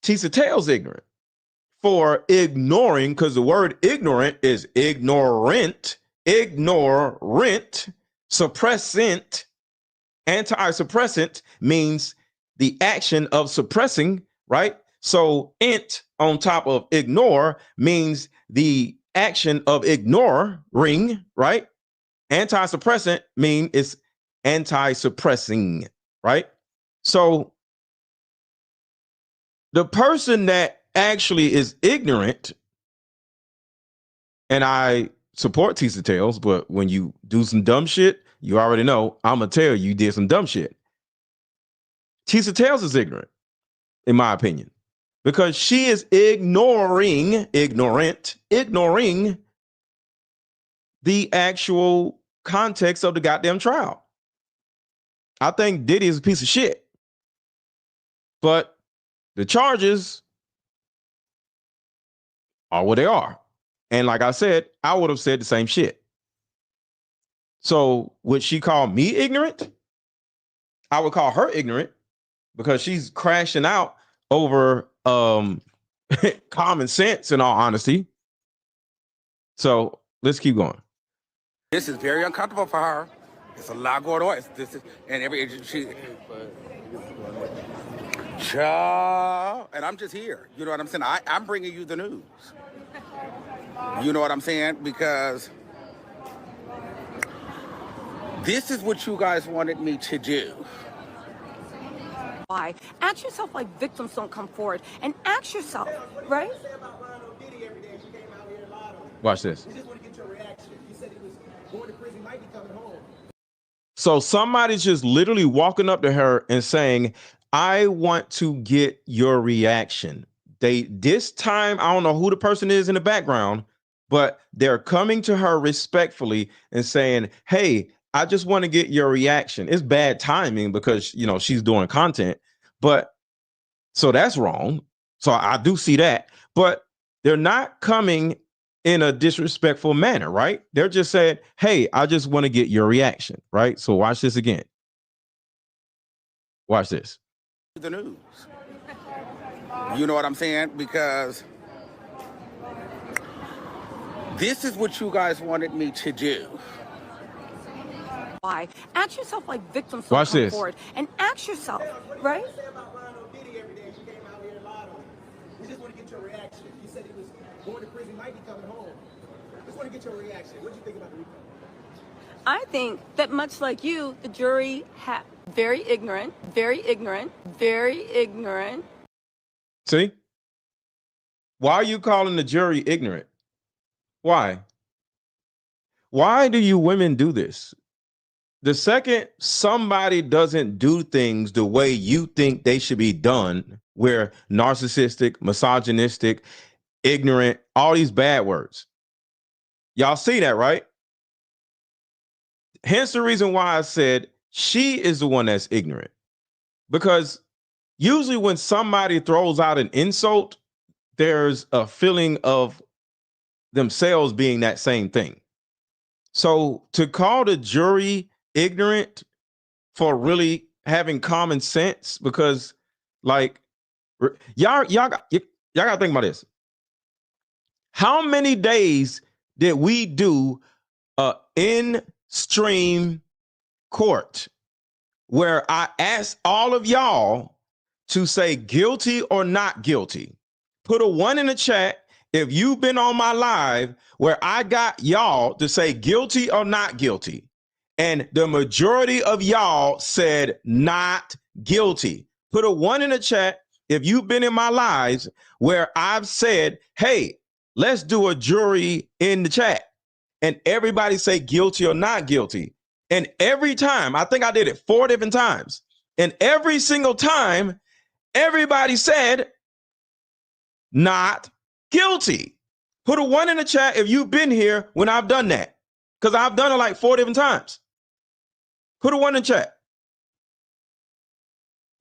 Tisa Tells, ignorant for ignoring? Because the word ignorant is ignorant, suppressant. Anti-suppressant means the action of suppressing, right? So int on top of ignore means the action of ignoring, right? Anti-suppressant mean it's anti-suppressing, right? So the person that actually is ignorant, and I support Tisa Tells, but when you do some dumb shit, you already know I'm gonna tell you did some dumb shit. Tisa Tells is ignorant, in my opinion, because she is ignoring the actual context of the goddamn trial. I think Diddy is a piece of shit, but the charges are what they are. And like I said, I would have said the same shit. So would she call me ignorant? I would call her ignorant because she's crashing out over common sense, in all honesty. So let's keep going. This is very uncomfortable for her. It's a lot going on. And I'm just here. You know what I'm saying? I'm bringing you the news. You know what I'm saying? Because this is what you guys wanted me to do. Why? Ask yourself why victims don't come forward, and ask yourself, right? Watch this. So somebody's just literally walking up to her and saying, I want to get your reaction. This time, I don't know who the person is in the background, but they're coming to her respectfully and saying, hey, I just want to get your reaction. It's bad timing because, you know, she's doing content, but so that's wrong. So I do see that, but they're not coming in a disrespectful manner, right? They're just saying, hey, I just want to get your reaction, right? So watch this again. Watch this. The news. You know what I'm saying? Because this is what you guys wanted me to do. Why? Ask yourself why victims Watch don't come this. forward, and ask yourself, right? We just want to get your reaction. He said he was going to prison, might be coming home. Just want to get your reaction. What do you think about the recall? I think that much like you, the jury very ignorant, very ignorant, very ignorant. See? Why are you calling the jury ignorant? Why? Why do you women do this? The second somebody doesn't do things the way you think they should be done, we're narcissistic, misogynistic, ignorant, all these bad words. Y'all see that, right? Hence the reason why I said she is the one that's ignorant. Because usually when somebody throws out an insult, there's a feeling of themselves being that same thing. So to call the jury ignorant for really having common sense, because like y'all gotta think about this. How many days did we do in-stream court where I asked all of y'all to say guilty or not guilty? Put a 1 in the chat if you've been on my live where I got y'all to say guilty or not guilty. And the majority of y'all said not guilty. Put a 1 in the chat if you've been in my lives where I've said, hey, let's do a jury in the chat. And everybody say guilty or not guilty. And every time, I think I did it 4 different times. And every single time, everybody said not guilty. Put a 1 in the chat if you've been here when I've done that. Because I've done it like 4 different times. Put a 1 in the chat.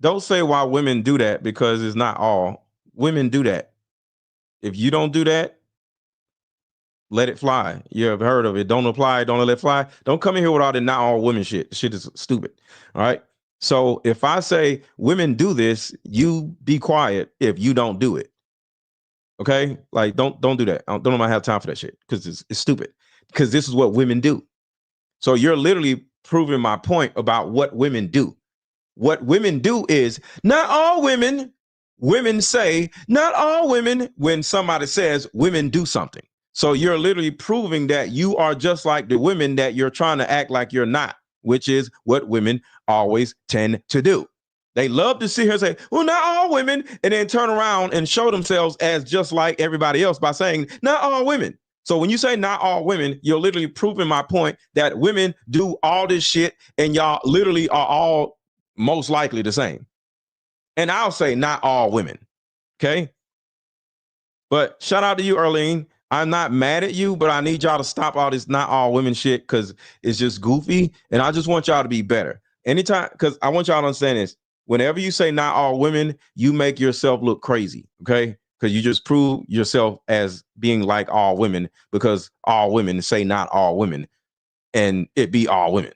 Don't say why women do that, because it's not all. Women do that. If you don't do that, let it fly. You have heard of it. Don't apply, don't let it fly. Don't come in here with all the not all women shit. The shit is stupid. All right. So if I say women do this, you be quiet if you don't do it. Okay? Like don't do that. I don't have time for that shit because it's stupid. Because this is what women do. So you're literally proving my point about what women do. What women do is not all women. Women say not all women when somebody says women do something. So you're literally proving that you are just like the women that you're trying to act like you're not, which is what women always tend to do. They love to sit here and say, well, not all women, and then turn around and show themselves as just like everybody else by saying, not all women. So when you say not all women, you're literally proving my point that women do all this shit and y'all literally are all most likely the same. And I'll say not all women. Okay. But shout out to you, Earlene. I'm not mad at you, but I need y'all to stop all this not all women shit because it's just goofy. And I just want y'all to be better. Anytime, because I want y'all to understand this. Whenever you say not all women, you make yourself look crazy. Okay. Because you just prove yourself as being like all women because all women say not all women and it be all women.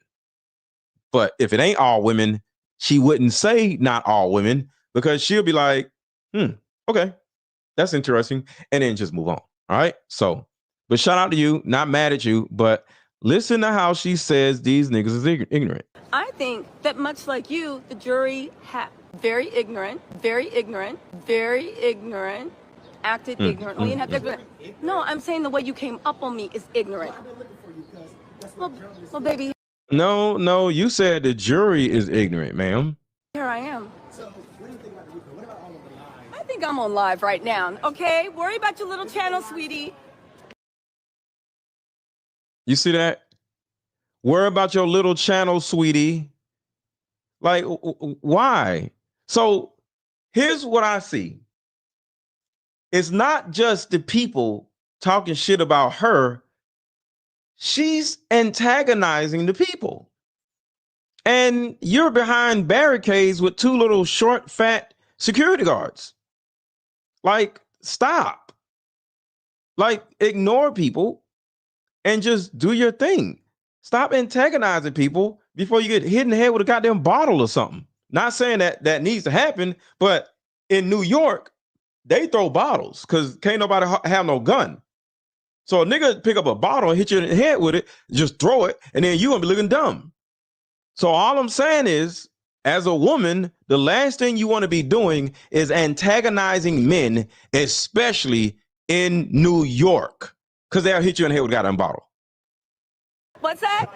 But if it ain't all women, she wouldn't say not all women because she'll be like, okay, that's interesting. And then just move on. All right. So, but shout out to you. Not mad at you, but listen to how she says these niggas is ignorant. I think that much like you, the jury very ignorant, acted ignorantly and have ignorant. No, I'm saying the way you came up on me is ignorant. Well, baby. No, you said the jury is ignorant, ma'am. Here I am. So, what do you think about the replay? What about all of the lies? I think I'm on live right now. Okay, worry about your little channel, sweetie. You see that? Worry about your little channel, sweetie. Like, why? So here's what I see. It's not just the people talking shit about her. She's antagonizing the people. And you're behind barricades with two little short, fat security guards. Like, stop. Like, ignore people and just do your thing. Stop antagonizing people before you get hit in the head with a goddamn bottle or something. Not saying that that needs to happen, but in New York, they throw bottles because can't nobody have no gun. So a nigga pick up a bottle and hit you in the head with it, just throw it, and then you gonna be looking dumb. So all I'm saying is, as a woman, the last thing you want to be doing is antagonizing men, especially in New York, because they'll hit you in the head with a goddamn bottle. What's that?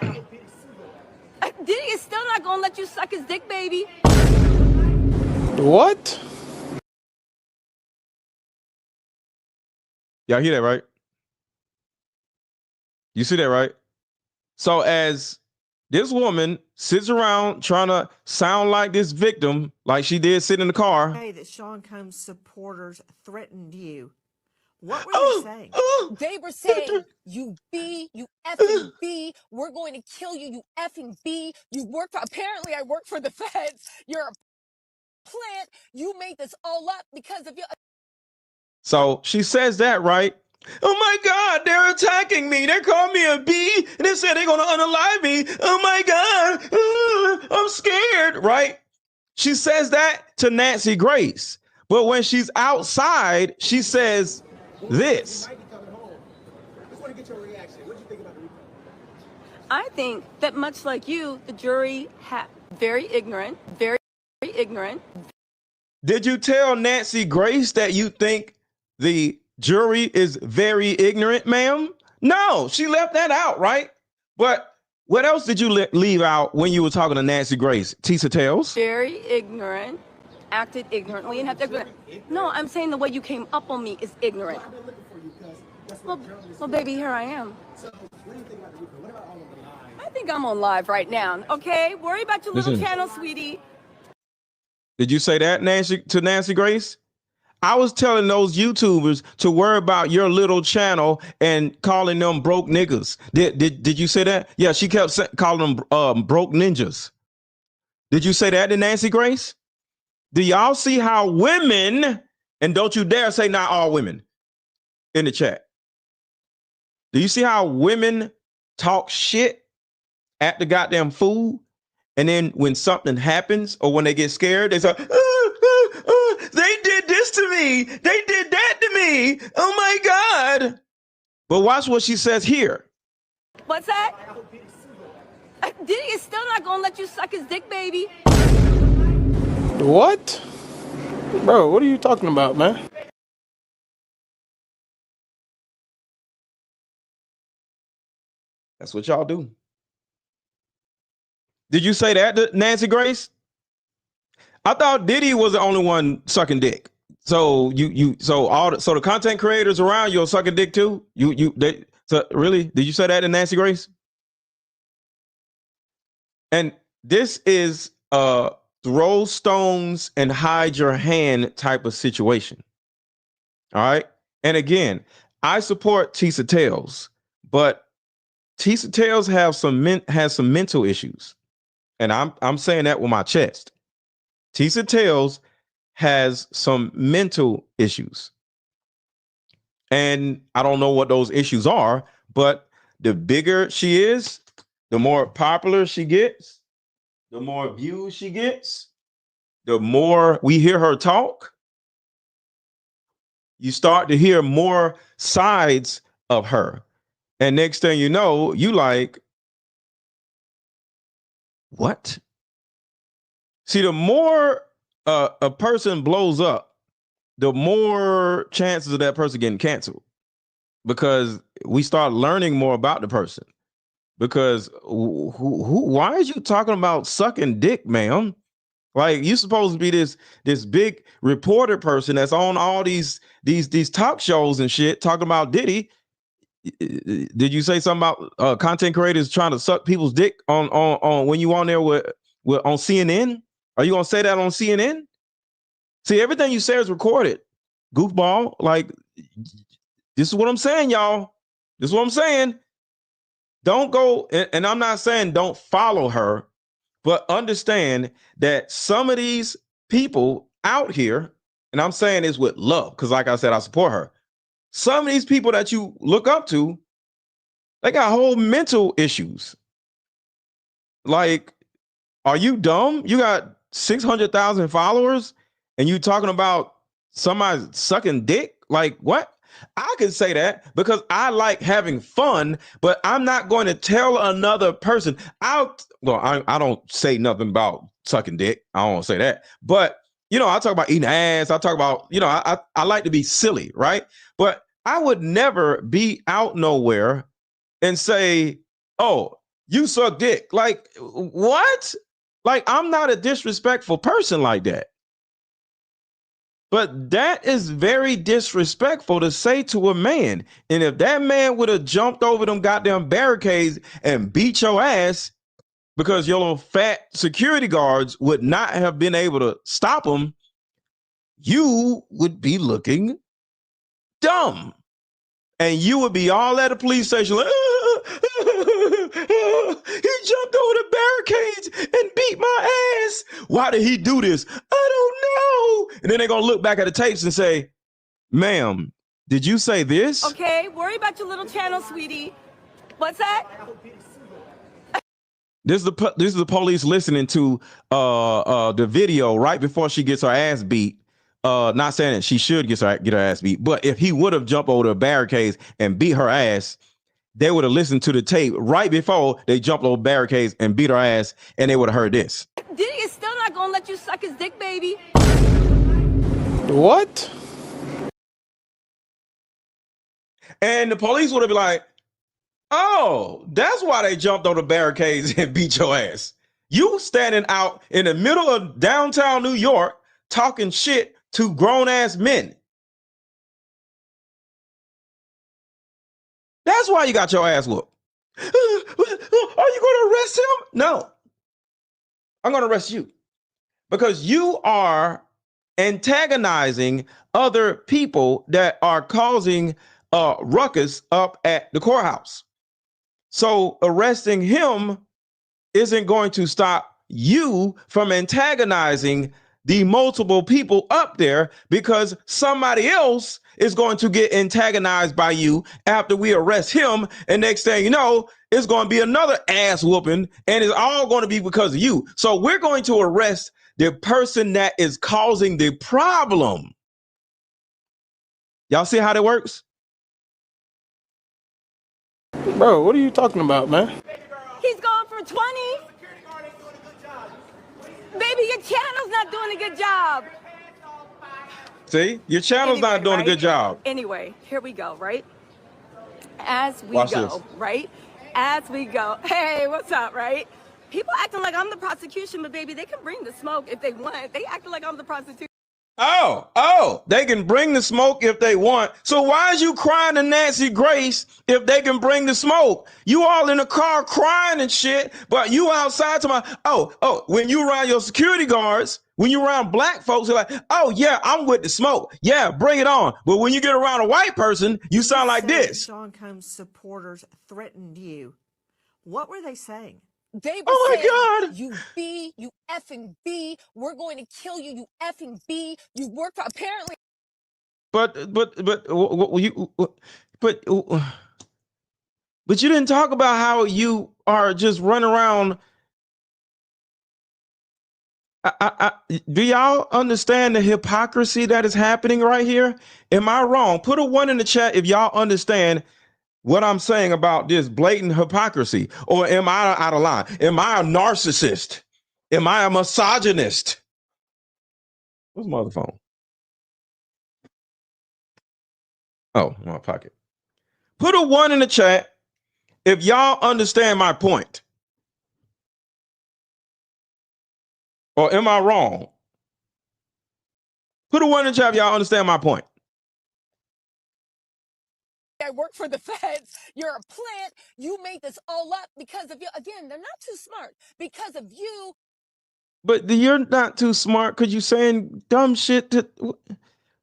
Diddy is still not gonna let you suck his dick, baby. What? Y'all hear that, right? You see that, right? So as this woman sits around trying to sound like this victim, like she did sit in the car. Hey, that Sean Combs supporters threatened you. What were you saying? They were saying, you effing B, we're going to kill you, you effing B. You work for, apparently I work for the feds. You're a plant. You made this all up because of your. So she says that, right? Oh my God, they're attacking me. They're calling me a B, and they said they're going to unalive me. Oh my God, I'm scared, right? She says that to Nancy Grace. But when she's outside, she says this. I think that much like you, the jury very ignorant. Did you tell Nancy Grace that you think the jury is very ignorant, ma'am? No, she left that out, right? But what else did you leave out when you were talking to Nancy Grace? Tisa Tells? Very ignorant, acted ignorantly, and have ignorant. No, I'm saying the way you came up on me is ignorant. Well, baby, here I am. So, what do you think about the replay? What about all of the lies? I think I'm on live right now. Okay, worry about your little channel, sweetie. Did you say that, to Nancy Grace? I was telling those YouTubers to worry about your little channel and calling them broke niggas. Did you say that? Yeah, she kept calling them broke ninjas. Did you say that to Nancy Grace? Do y'all see how women, and don't you dare say not all women in the chat. Do you see how women talk shit at the goddamn fool? And then when something happens or when they get scared, they say, they did this to me. They did that to me. Oh my God. But watch what she says here. What's that? Diddy is still not going to let you suck his dick, baby. What? Bro, what are you talking about, man? That's what y'all do. Did you say that to Nancy Grace? I thought Diddy was the only one sucking dick. So so the content creators around you are sucking dick too? So really? Did you say that to Nancy Grace? And this is throw stones and hide your hand type of situation. All right. And again, I support Tisa Tells, but Tisa Tells has some mental issues. And I'm saying that with my chest. Tisa Tells has some mental issues. And I don't know what those issues are, but the bigger she is, the more popular she gets, the more views she gets, the more we hear her talk. You start to hear more sides of her. And next thing you know, you like, what? See, the more a person blows up, the more chances of that person getting canceled, because we start learning more about the person. Because why are you talking about sucking dick, ma'am? Like, you supposed to be this big reporter person that's on all these talk shows and shit talking about Diddy. Did you say something about content creators trying to suck people's dick on when you on there with on CNN? Are you gonna say that on CNN? See, everything you say is recorded, goofball. Like, this is what I'm saying, y'all. This is what I'm saying. Don't go, and I'm not saying don't follow her, but understand that some of these people out here, and I'm saying this with love, because like I said, I support her. Some of these people that you look up to, they got whole mental issues. Like, are you dumb? You got 600,000 followers and you talking about somebody sucking dick? Like, what? I can say that because I like having fun, but I'm not going to tell another person. I don't say nothing about sucking dick. I don't say that. But, I talk about eating ass. I talk about, I like to be silly, right? But I would never be out nowhere and say, oh, you suck dick. Like, what? Like, I'm not a disrespectful person like that. But that is very disrespectful to say to a man. And if that man would have jumped over them goddamn barricades and beat your ass because your little fat security guards would not have been able to stop him, you would be looking dumb. And you would be all at a police station like, he jumped over the barricades and beat my ass. Why did he do this? I don't know. And then they're going to look back at the tapes and say, ma'am, did you say this? Okay, worry about your little channel, sweetie. What's that? This is the police listening to the video right before she gets her ass beat. Not saying that she should get her ass beat, but if he would have jumped over the barricades and beat her ass, they would have listened to the tape right before they jumped over barricades and beat her ass, and they would have heard this. Diddy is still not gonna let you suck his dick, baby. What? And the police would have been like, oh, that's why they jumped on the barricades and beat your ass. You standing out in the middle of downtown New York talking shit to grown-ass men. That's why you got your ass whooped. Are you going to arrest him? No. I'm going to arrest you because you are antagonizing other people that are causing ruckus up at the courthouse. So arresting him isn't going to stop you from antagonizing the multiple people up there, because somebody else is going to get antagonized by you after we arrest him. And next thing you know, it's going to be another ass whooping, and it's all going to be because of you. So we're going to arrest the person that is causing the problem. Y'all see how that works? Bro, what are you talking about, man? He's going for 20. Baby, your channel's not doing a good job. See, your channel's not doing a good job. Anyway, here we go, right? As we Watch go, this. right? As we go. Hey, what's up, right? People acting like I'm the prosecution, but baby, they can bring the smoke if they want. They acting like I'm the prosecution. Oh, they can bring the smoke if they want. So why is you crying to Nancy Grace if they can bring the smoke? You all in the car crying and shit, but you outside to my, when you around your security guards, when you around black folks, you're like, oh yeah, I'm with the smoke. Yeah, bring it on. But when you get around a white person, you sound like this. Sean Combs supporters threatened you. What were they saying? They were Oh my saying, God. you B, you effing B, we're going to kill you, you effing B, you work for, apparently. But you didn't talk about how you are just running around. Do y'all understand the hypocrisy that is happening right here? Am I wrong? Put a 1 in the chat if y'all understand what I'm saying about this blatant hypocrisy. Or am I out of line? Am I a narcissist? Am I a misogynist? What's my other phone? Oh, my pocket. Put a 1 in the chat if y'all understand my point. Or am I wrong? Put a 1 in the chat if y'all understand my point. I work for the feds. You're a plant. You made this all up because of you. Again, they're not too smart because of you. But you're not too smart because you're saying dumb shit.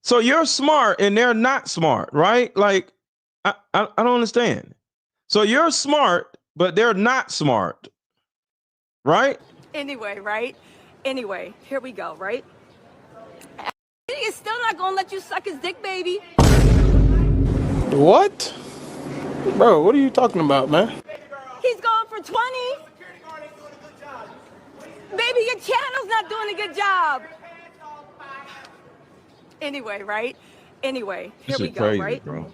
So you're smart and they're not smart, right? Like, I don't understand. So you're smart, but they're not smart, right? Anyway, right? Anyway, here we go, right? He's still not gonna let you suck his dick, baby. What? Bro, what are you talking about, man? He's going for 20. Baby, your channel's not doing a good job. Anyway, right? Anyway, here we go, Crazy, right? bro.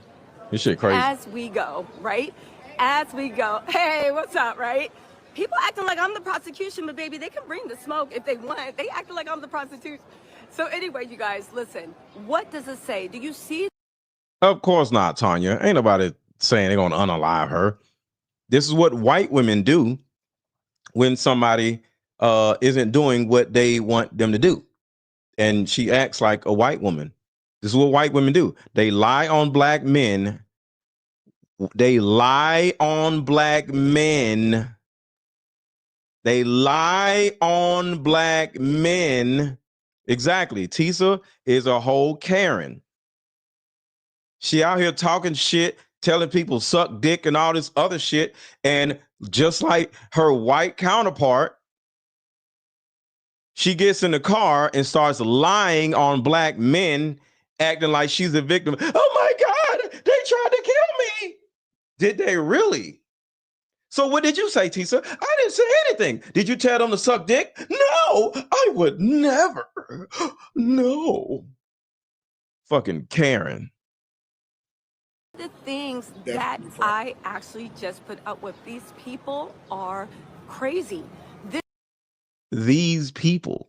This shit crazy. As we go, right? As we go. Hey, what's up, right? People acting like I'm the prosecution, but baby, they can bring the smoke if they want. They acting like I'm the prosecution. So anyway, you guys, listen. What does it say? Do you see? Of course not, Tanya. Ain't nobody saying they're gonna unalive her. This is what white women do when somebody isn't doing what they want them to do. And she acts like a white woman. This is what white women do. They lie on black men. They lie on black men. They lie on black men. Exactly. Tisa is a whole Karen. She out here talking shit, telling people suck dick and all this other shit. And just like her white counterpart, she gets in the car and starts lying on black men, acting like she's a victim. Oh my God, they tried to kill me. Did they really? So what did you say, Tisa? I didn't say anything. Did you tell them to suck dick? No, I would never. No. Fucking Karen. The things that I actually just put up with, these people are crazy. These people,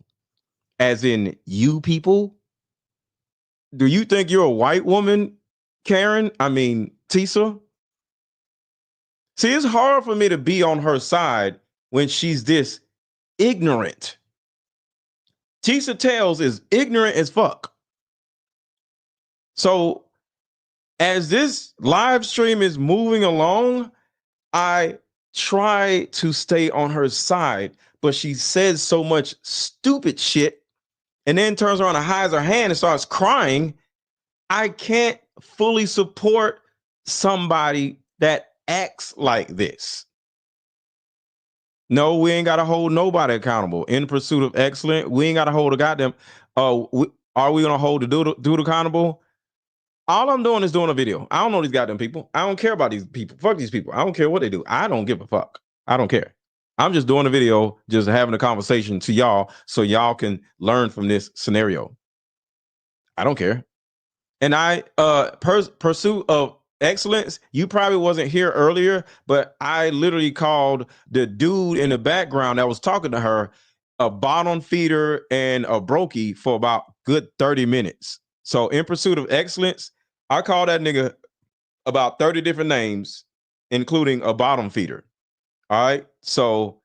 as in you people? Do you think you're a white woman, Karen? I mean, Tisa? See, it's hard for me to be on her side when she's this ignorant. Tisa Tells is ignorant as fuck. So as this live stream is moving along, I try to stay on her side, but she says so much stupid shit and then turns around and hides her hand and starts crying. I can't fully support somebody that acts like this. No, we ain't got to hold nobody accountable. In pursuit of excellence, we ain't got to hold a goddamn. Are we going to hold the dude accountable? All I'm doing is doing a video. I don't know these goddamn people. I don't care about these people. Fuck these people. I don't care what they do. I don't give a fuck. I don't care. I'm just doing a video, just having a conversation to y'all so y'all can learn from this scenario. I don't care. And pursuit of excellence, you probably wasn't here earlier, but I literally called the dude in the background that was talking to her a bottom feeder and a brokey for about good 30 minutes. So in pursuit of excellence, I called that nigga about 30 different names including a bottom feeder. All right. So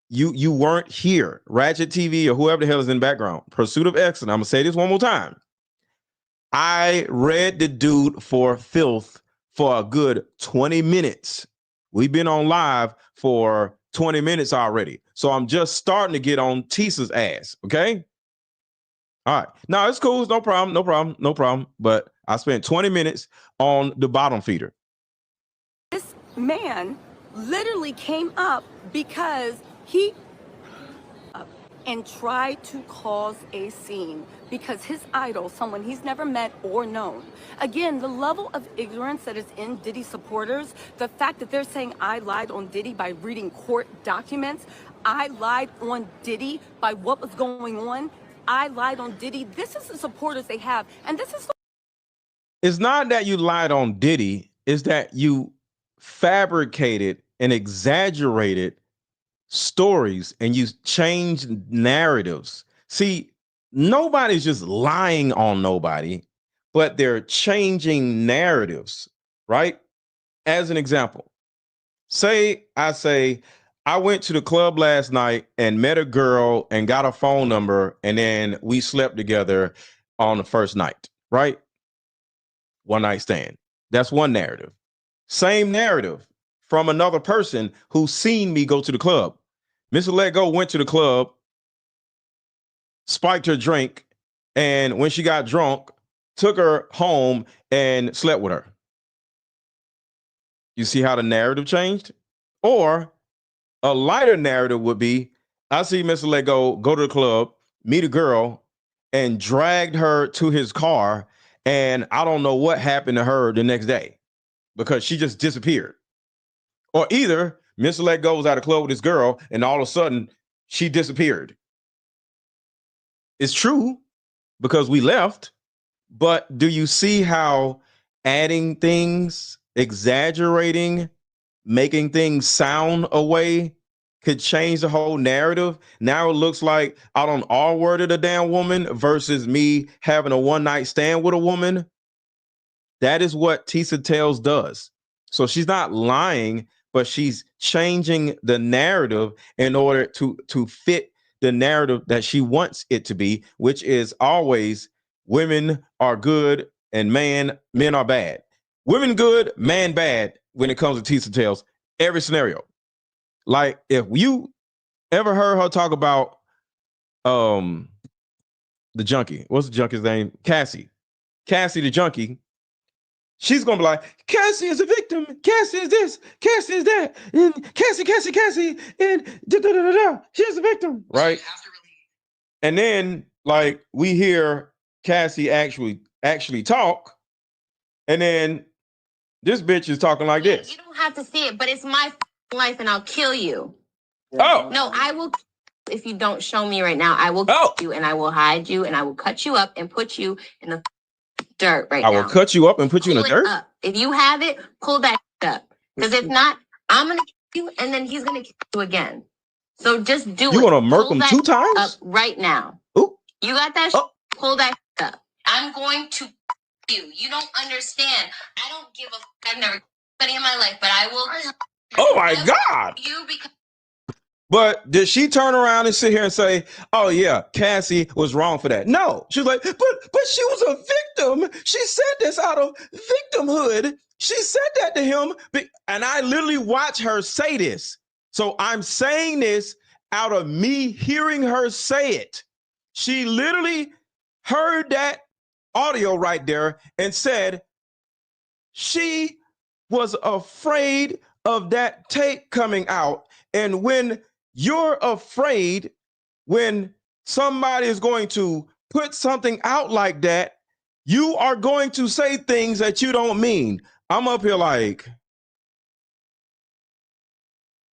you weren't here. Ratchet TV or whoever the hell is in the background. Pursuit of Excellence. I'm gonna say this one more time. I read the dude for filth for a good 20 minutes. We've been on live for 20 minutes already. So I'm just starting to get on Tissa's ass. Okay. All right. No, it's cool. It's no problem. No problem. No problem. But I spent 20 minutes on the bottom feeder. This man literally came up because he and tried to cause a scene because his idol, someone he's never met or known. Again, the level of ignorance that is in Diddy supporters, the fact that they're saying I lied on Diddy by reading court documents, I lied on Diddy by what was going on, I lied on Diddy. This is the supporters they have. And this is... It's not that you lied on Diddy, it's that you fabricated and exaggerated stories and you changed narratives. See, nobody's just lying on nobody, but they're changing narratives, right? As an example, I say, I went to the club last night and met a girl and got a phone number, and then we slept together on the first night, right? One night stand. That's one narrative. Same narrative from another person who's seen me go to the club. Mr. Let Go went to the club, spiked her drink, and when she got drunk, took her home and slept with her. You see how the narrative changed? Or a lighter narrative would be, I see Mr. Let Go to the club, meet a girl, and dragged her to his car, and I don't know what happened to her the next day because she just disappeared. Or either Mr. Let Go was at a club with this girl and all of a sudden she disappeared. It's true because we left, but do you see how adding things, exaggerating, making things sound a way could change the whole narrative? Now it looks like I don't R-worded a damn woman versus me having a one-night stand with a woman. That is what Tisa Tells does. So she's not lying, but she's changing the narrative in order to fit the narrative that she wants it to be, which is always women are good and men are bad. Women good, man bad when it comes to Tisa Tells. Every scenario. Like if you ever heard her talk about the junkie, what's the junkie's name? Cassie the junkie. She's gonna be like, Cassie is a victim. Cassie is this. Cassie is that. And Cassie, and da. She's a victim, right? And then, like, we hear Cassie actually talk, and then this bitch is talking like this. You don't have to see it, but it's my life, and I'll kill you. Oh no, I will. If you don't show me right now, I will kill you, and I will hide you, and I will cut you up and put you in the dirt right now. I will cut you up and put you in the dirt? Up. If you have it, pull that up. Because if not, I'm going to kill you and then he's going to kill you again. So just do it. You want to murk him 2 times? Up right now. Ooh. You got that? Pull that up. I'm going to kill you. You don't understand. I don't give a I've never killed anybody in my life, but I will. Oh my God. You because But did she turn around and sit here and say, oh yeah, Cassie was wrong for that? No, she was like, but she was a victim. She said this out of victimhood. She said that to him. And I literally watched her say this. So I'm saying this out of me hearing her say it. She literally heard that audio right there and said she was afraid of that tape coming out. And when you're afraid, when somebody is going to put something out like that, you are going to say things that you don't mean. I'm up here like,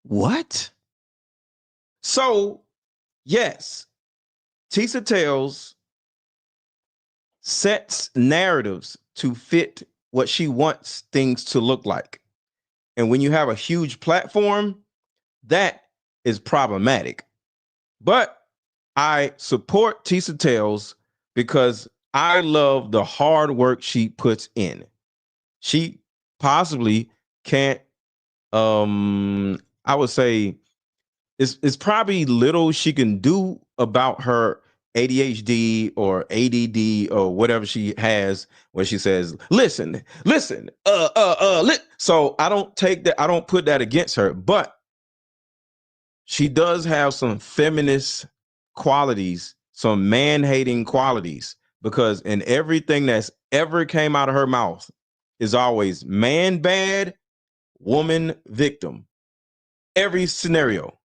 what? So, yes, Tisa Tells sets narratives to fit what she wants things to look like. And when you have a huge platform, that is problematic. But I support Tisa Tells because I love the hard work she puts in. She possibly can't I would say it's probably little she can do about her ADHD or ADD or whatever she has, where she says, listen, so I don't put that against her, but she does have some feminist qualities, some man-hating qualities, because in everything that's ever came out of her mouth is always man bad, woman victim. Every scenario.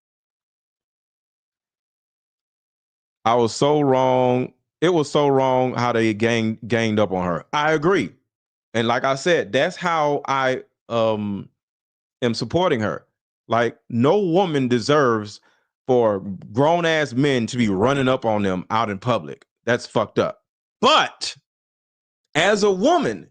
I was so wrong. It was so wrong how they ganged up on her. I agree. And like I said, that's how I am supporting her. Like, no woman deserves for grown ass men to be running up on them out in public. That's fucked up. But as a woman,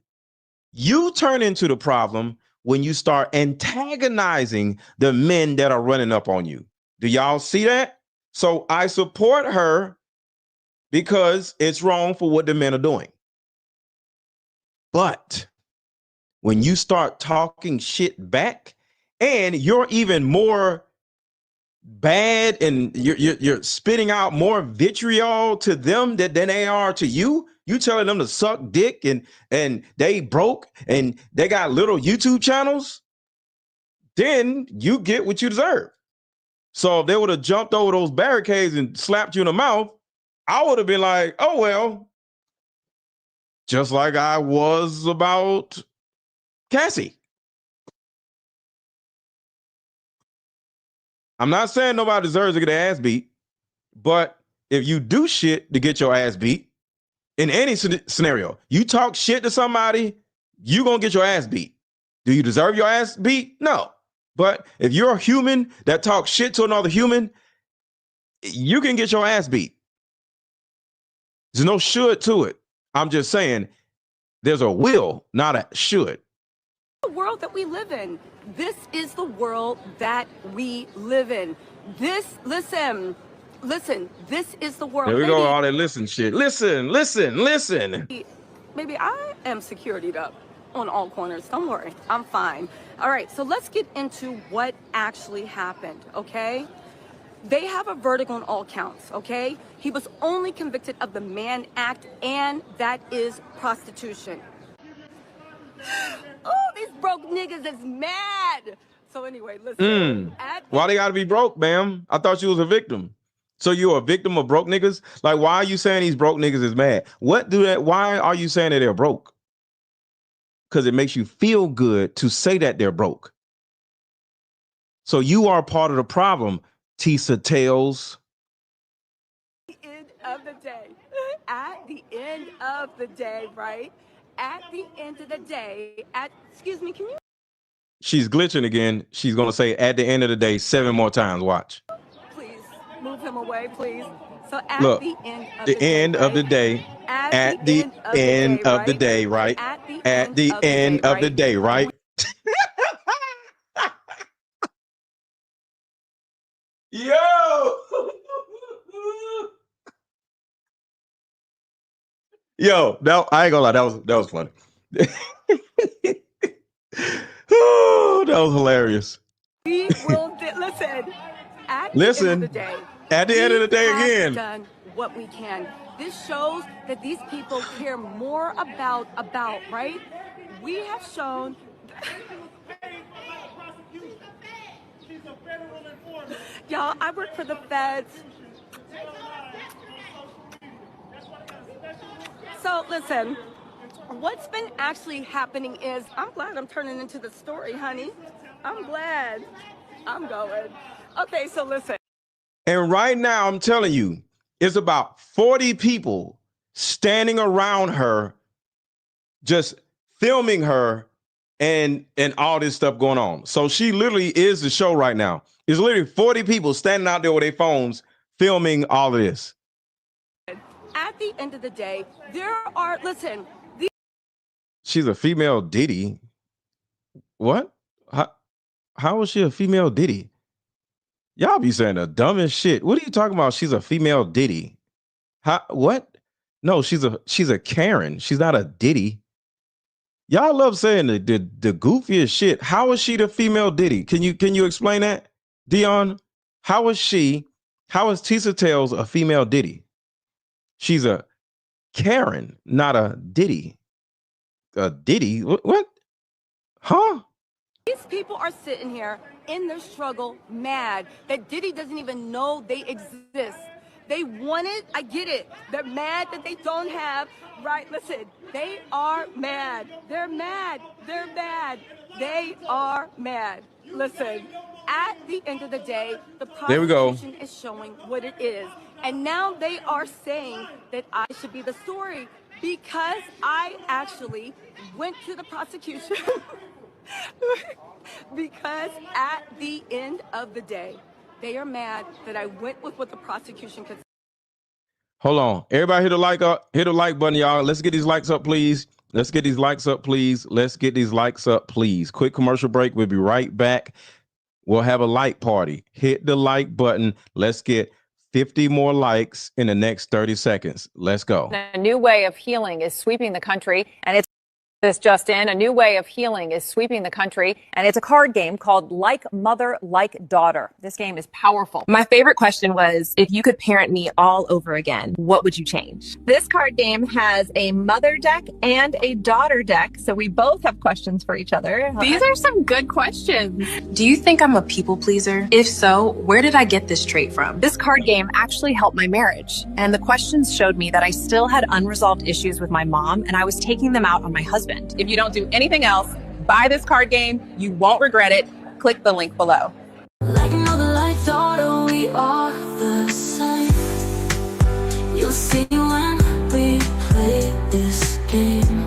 you turn into the problem when you start antagonizing the men that are running up on you. Do y'all see that? So I support her because it's wrong for what the men are doing. But when you start talking shit back and you're even more bad and you're spitting out more vitriol to them than they are to you, you telling them to suck dick and they broke and they got little YouTube channels, then you get what you deserve. So if they would have jumped over those barricades and slapped you in the mouth, I would have been like, oh, well, just like I was about Cassie. I'm not saying nobody deserves to get their ass beat, but if you do shit to get your ass beat, in any scenario, you talk shit to somebody, you gonna get your ass beat. Do you deserve your ass beat? No. But if you're a human that talks shit to another human, you can get your ass beat. There's no should to it. I'm just saying there's a will, not a should. The world that we live in. This is the world that we live in. Listen, this is the world. There we go, all that listen shit. Listen. Maybe I am securityed up on all corners. Don't worry, I'm fine. All right, so let's get into what actually happened, okay? They have a verdict on all counts, okay? He was only convicted of the Mann Act, and that is prostitution. Oh, these broke niggas is mad. So anyway, listen. Why they gotta be broke, ma'am? I thought you was a victim. So you're a victim of broke niggas? Like, why are you saying these broke niggas is mad? Why are you saying that they're broke? Because it makes you feel good to say that they're broke. So you are part of the problem, Tisa Tells. At the end of the day, right? At the end of the day, excuse me, can you? She's glitching again. She's going to say at the end of the day 7 more times. Watch. Please move him away, please. So at Look, the end of the day, at the end of the day, right? At the end of the day, right? Yo! Yo, I ain't gonna lie, that was funny. Oh, that was hilarious. We will listen. At the end of the day. At the end of the day again. Done what we can. This shows that these people care more about, right? We have shown. Y'all, I work for the feds. So listen, what's been actually happening is, I'm glad I'm turning into the story, honey. I'm glad. I'm going. Okay, so listen. And right now, I'm telling you, it's about 40 people standing around her, just filming her and all this stuff going on. So she literally is the show right now. It's literally 40 people standing out there with their phones filming all of this. At the end of the day, there are, listen. She's a female Diddy. What? How is she a female Diddy? Y'all be saying the dumbest shit. What are you talking about? She's a female Diddy. What? No, she's a Karen. She's not a Diddy. Y'all love saying the goofiest shit. How is she the female Diddy? Can you explain that, Dion? How is Tisa Tells a female Diddy? She's a Karen, not a Diddy. A Diddy? What? Huh? These people are sitting here in their struggle, mad that Diddy doesn't even know they exist. They want it. I get it. They're mad that they don't have. Right? Listen, they are mad. They're mad. They're mad. They are mad. Listen, at the end of the day, the There we go. prosecution is showing what it is. And now they are saying that I should be the story because I actually went to the prosecution. Because at the end of the day, they are mad that I went with what the prosecution could. Hold on. Everybody hit the like button, y'all. Let's get these likes up, please. Let's get these likes up, please. Let's get these likes up, please. Quick commercial break. We'll be right back. We'll have a like party. Hit the like button. Let's get 50 more likes in the next 30 seconds. Let's go. A new way of healing is sweeping the country, and it's this just in. A new way of healing is sweeping the country, and it's a card game called Like Mother, Like Daughter. This game is powerful. My favorite question was, if you could parent me all over again, what would you change? This card game has a mother deck and a daughter deck, so we both have questions for each other. These are some good questions. Do you think I'm a people pleaser? If so, where did I get this trait from? This card game actually helped my marriage, and the questions showed me that I still had unresolved issues with my mom, and I was taking them out on my husband. If you don't do anything else, buy this card game. You won't regret it. Click the link below. Like mother, like daughter, we are the same. You'll see when we play this game.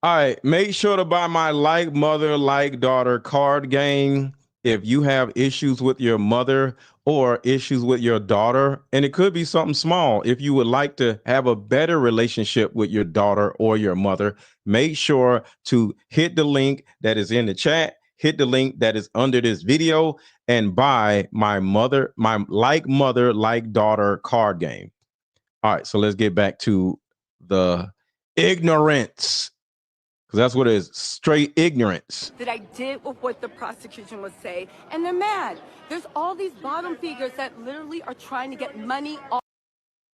All right, make sure to buy my Like Mother, Like Daughter card game if you have issues with your mother or issues with your daughter. And it could be something small. If you would like to have a better relationship with your daughter or your mother, make sure to hit the link that is in the chat, hit the link that is under this video, and buy my Like Mother, Like Daughter card game. All right, so let's get back to the ignorance. Because that's what it is, straight ignorance. That I did with what the prosecution would say, and they're mad. There's all these bottom feeders that literally are trying to get money off.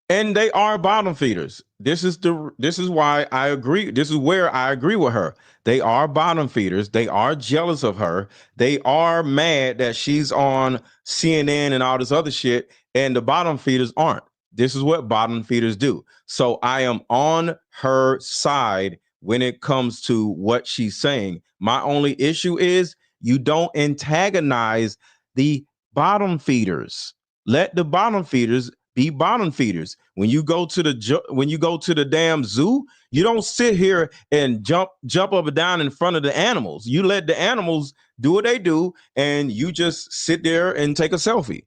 And they are bottom feeders. This is why I agree. This is where I agree with her. They are bottom feeders. They are jealous of her. They are mad that she's on CNN and all this other shit, and the bottom feeders aren't. This is what bottom feeders do. So I am on her side when it comes to what she's saying. My only issue is you don't antagonize the bottom feeders. Let the bottom feeders be bottom feeders. When you go to the damn zoo, you don't sit here and jump up and down in front of the animals. You let the animals do what they do, and you just sit there and take a selfie.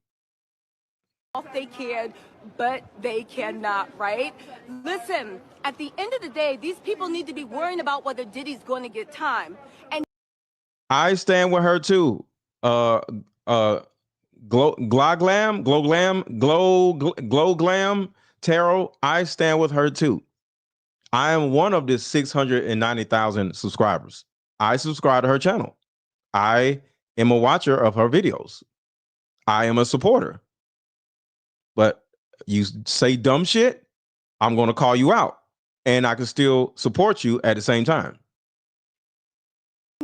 They can, but they cannot, right? Listen, at the end of the day, these people need to be worrying about whether Diddy's going to get time. And I stand with her too. Glow Glam Tarot. I stand with her too. I am one of the 690,000 subscribers. I subscribe to her channel. I am a watcher of her videos. I am a supporter. But you say dumb shit, I'm going to call you out, and I can still support you at the same time.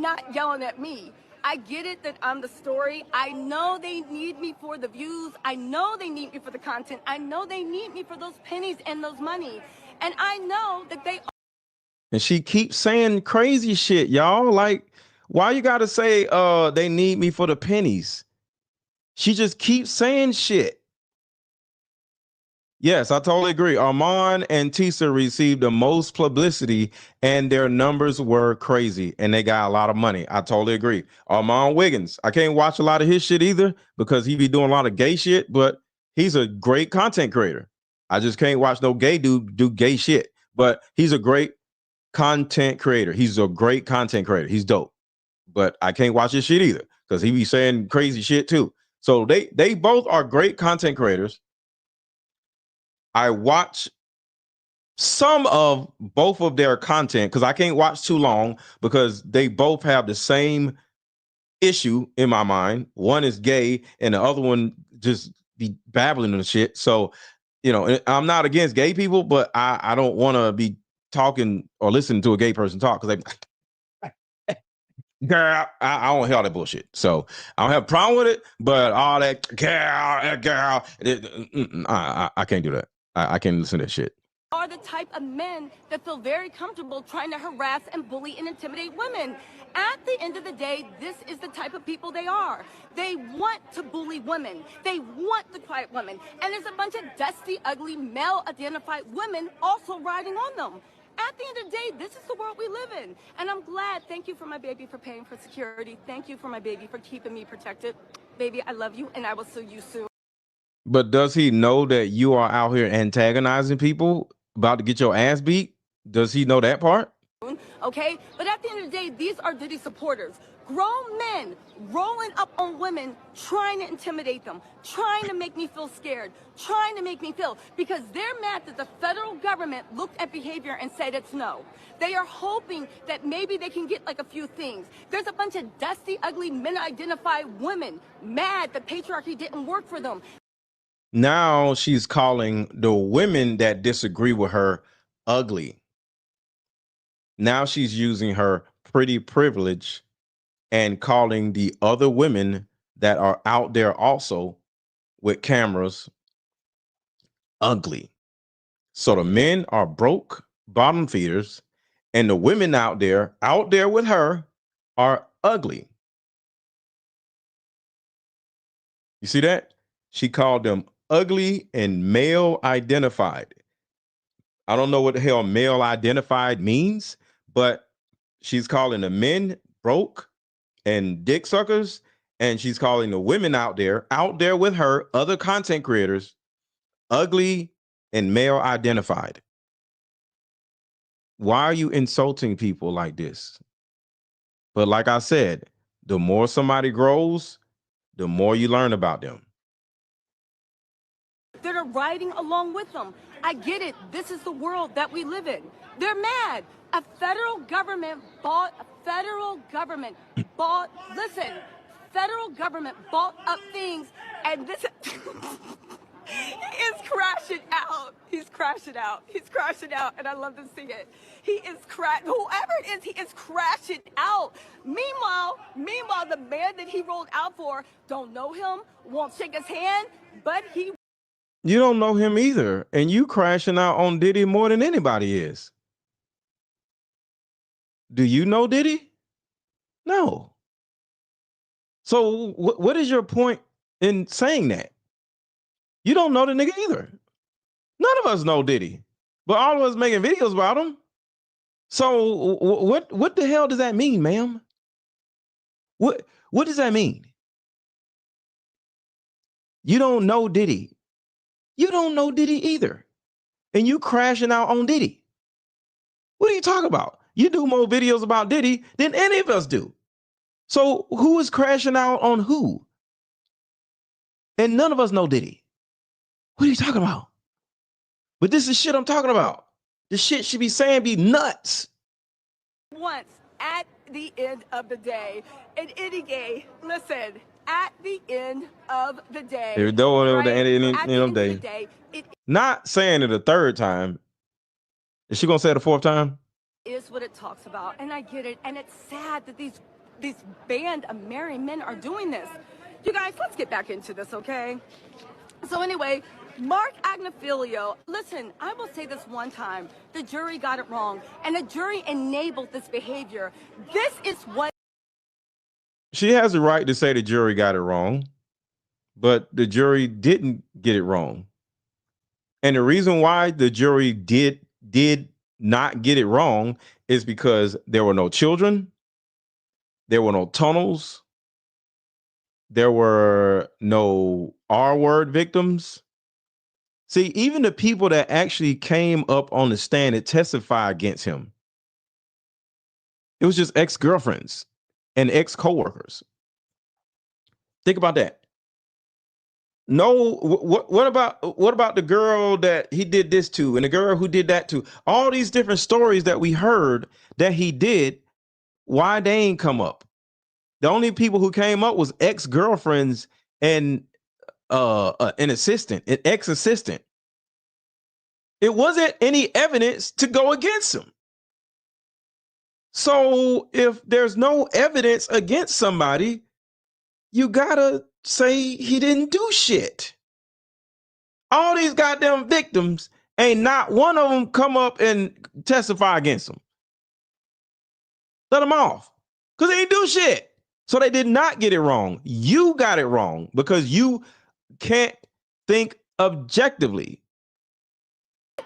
not yelling at me. I get it that I'm the story. I know they need me for the views. I know they need me for the content. I know they need me for those pennies and those money. And I know that they. And she keeps saying crazy shit, y'all. Like, why you got to say they need me for the pennies? She just keeps saying shit. Yes, I totally agree. Armand and Tissa received the most publicity and their numbers were crazy and they got a lot of money. I totally agree. Armand Wiggins, I can't watch a lot of his shit either because he be doing a lot of gay shit, but he's a great content creator. I just can't watch no gay dude do gay shit, but he's a great content creator. He's a great content creator. He's dope, but I can't watch his shit either because he be saying crazy shit too. So they both are great content creators. I watch some of both of their content, because I can't watch too long because they both have the same issue in my mind. One is gay and the other one just be babbling and shit. So, you know, I'm not against gay people, but I don't want to be talking or listening to a gay person talk because they, girl, I don't hear all that bullshit. So I don't have a problem with it, but all that girl, I can't do that. I can't listen to that shit. Are the type of men that feel very comfortable trying to harass and bully and intimidate women. At the end of the day, this is the type of people they are. They want to bully women. They want the quiet women. And there's a bunch of dusty, ugly, male-identified women also riding on them. At the end of the day, this is the world we live in. And I'm glad. Thank you for my baby for paying for security. Thank you for my baby for keeping me protected. Baby, I love you, and I will sue you soon. But does he know that you are out here antagonizing people, about to get your ass beat? Does he know that part? Okay, but at the end of the day, these are Diddy supporters. Grown men rolling up on women, trying to intimidate them, trying to make me feel scared, trying to make me feel, because they're mad that the federal government looked at behavior and said it's no. They are hoping that maybe they can get like a few things. There's a bunch of dusty, ugly, men-identified women mad that patriarchy didn't work for them. Now she's calling the women that disagree with her ugly. Now she's using her pretty privilege and calling the other women that are out there also with cameras ugly. So the men are broke bottom feeders and the women out there with her are ugly. You see that? She called them ugly and male identified. I don't know what the hell male identified means, but she's calling the men broke and dick suckers, and she's calling the women out there with her, other content creators, ugly and male identified. Why are you insulting people like this? But like I said, the more somebody grows, the more you learn about them. That are riding along with them. I get it. This is the world that we live in. They're mad. A federal government bought up things, and this he is crashing out. He's crashing out, and I love to see it. He is whoever it is, he is crashing out. Meanwhile, the man that he rolled out for, don't know him, won't shake his hand, but he. You don't know him either, and you crashing out on Diddy more than anybody is. Do you know Diddy? No. So what is your point in saying that? You don't know the nigga either. None of us know Diddy, but all of us making videos about him. So what the hell does that mean, ma'am? What does that mean? You don't know Diddy. You don't know Diddy either. And you crashing out on Diddy. What are you talking about? You do more videos about Diddy than any of us do. So who is crashing out on who? And none of us know Diddy. What are you talking about? But this is shit I'm talking about. The shit she be saying be nuts. Once at the end of the day, and any gay, listen, at the end of the day, If you don't want right? to end At the end of the day, not saying it a third time. Is she gonna say it a fourth time? is what it talks about, and I get it, and it's sad that these band of married men are doing this. You guys, let's get back into this, okay? So anyway, Mark Agnifilio, listen, I will say this one time, the jury got it wrong, and the jury enabled this behavior. This is what. She has the right to say the jury got it wrong, but the jury didn't get it wrong. And the reason why the jury did not get it wrong is because there were no children, there were no tunnels, there were no R-word victims. See, even the people that actually came up on the stand and testified against him, it was just ex-girlfriends and ex-coworkers. Think about that. No, what about the girl that he did this to and the girl who did that to? All these different stories that we heard that he did, why they ain't come up? The only people who came up was ex-girlfriends and an assistant, an ex-assistant. It wasn't any evidence to go against him. So if there's no evidence against somebody, you gotta say he didn't do shit. All these goddamn victims, ain't not one of them come up and testify against him. Let them off, because they ain't do shit. So they did not get it wrong. You got it wrong because you can't think objectively.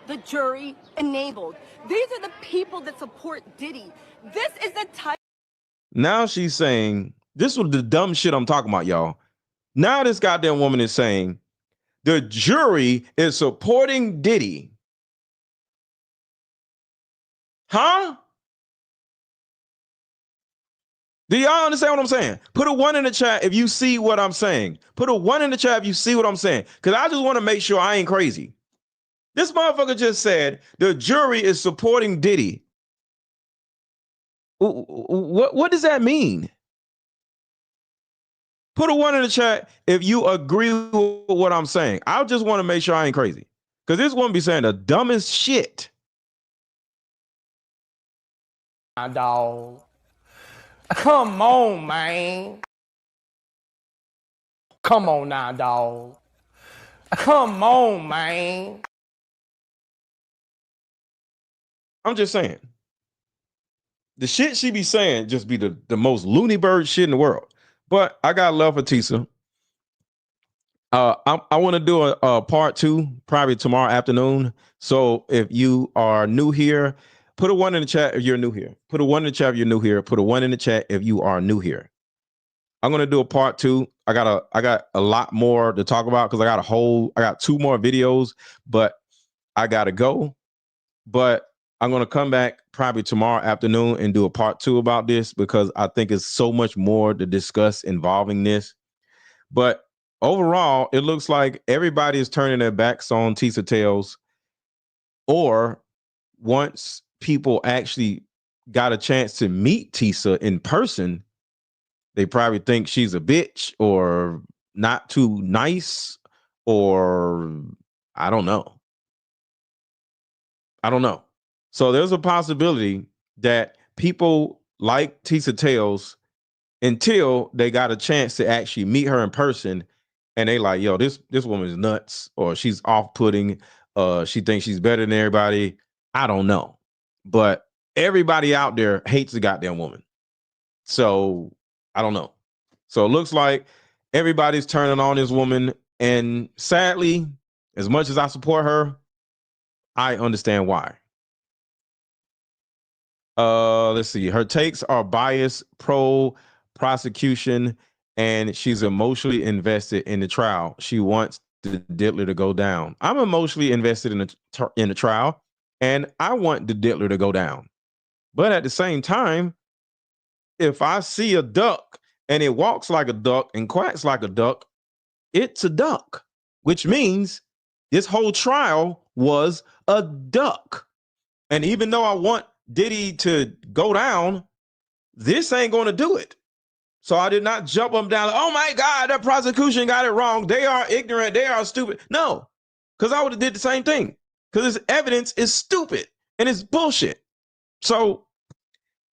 The jury enabled. These are the people that support Diddy. This is the type. Now she's saying, this was the dumb shit I'm talking about, y'all. Now this goddamn woman is saying, the jury is supporting Diddy. Huh? Do y'all understand what I'm saying? Put a 1 in the chat if you see what I'm saying. Put a 1 in the chat if you see what I'm saying. Because I just want to make sure I ain't crazy. This motherfucker just said the jury is supporting Diddy. What does that mean? Put a 1 in the chat if you agree with what I'm saying. I just want to make sure I ain't crazy. Because this woman be saying the dumbest shit. My dog. Come on, man. Come on now, dog. Come on, man. I'm just saying. The shit she be saying just be the most loony bird shit in the world. But I got love for Tisa. I want to do a part 2 probably tomorrow afternoon. So if you are new here, put a 1 in the chat if you're new here. Put a 1 in the chat if you're new here. Put a 1 in the chat if you are new here. I'm gonna do a part 2. I got a lot more to talk about because I got 2 more videos, but I gotta go. But I'm gonna come back probably tomorrow afternoon and do a part 2 about this because I think it's so much more to discuss involving this. But overall, it looks like everybody is turning their backs on Tisa Tells, or once people actually got a chance to meet Tisa in person, they probably think she's a bitch or not too nice, or I don't know. So there's a possibility that people like Tisa Tells until they got a chance to actually meet her in person, and they like, yo, this woman is nuts, or she's off-putting, she thinks she's better than everybody. I don't know. But everybody out there hates the goddamn woman. So I don't know. So it looks like everybody's turning on this woman, and sadly, as much as I support her, I understand why. Let's see. Her takes are biased, pro-prosecution, and she's emotionally invested in the trial. She wants the Diddler to go down. I'm emotionally invested in the trial, and I want the Diddler to go down. But at the same time, if I see a duck and it walks like a duck and quacks like a duck, it's a duck, which means this whole trial was a duck. And even though I want Diddy to go down, this ain't going to do it. So I did not jump up and down like, oh my God, the prosecution got it wrong. They are ignorant. They are stupid. No, because I would have did the same thing, because this evidence is stupid and it's bullshit. So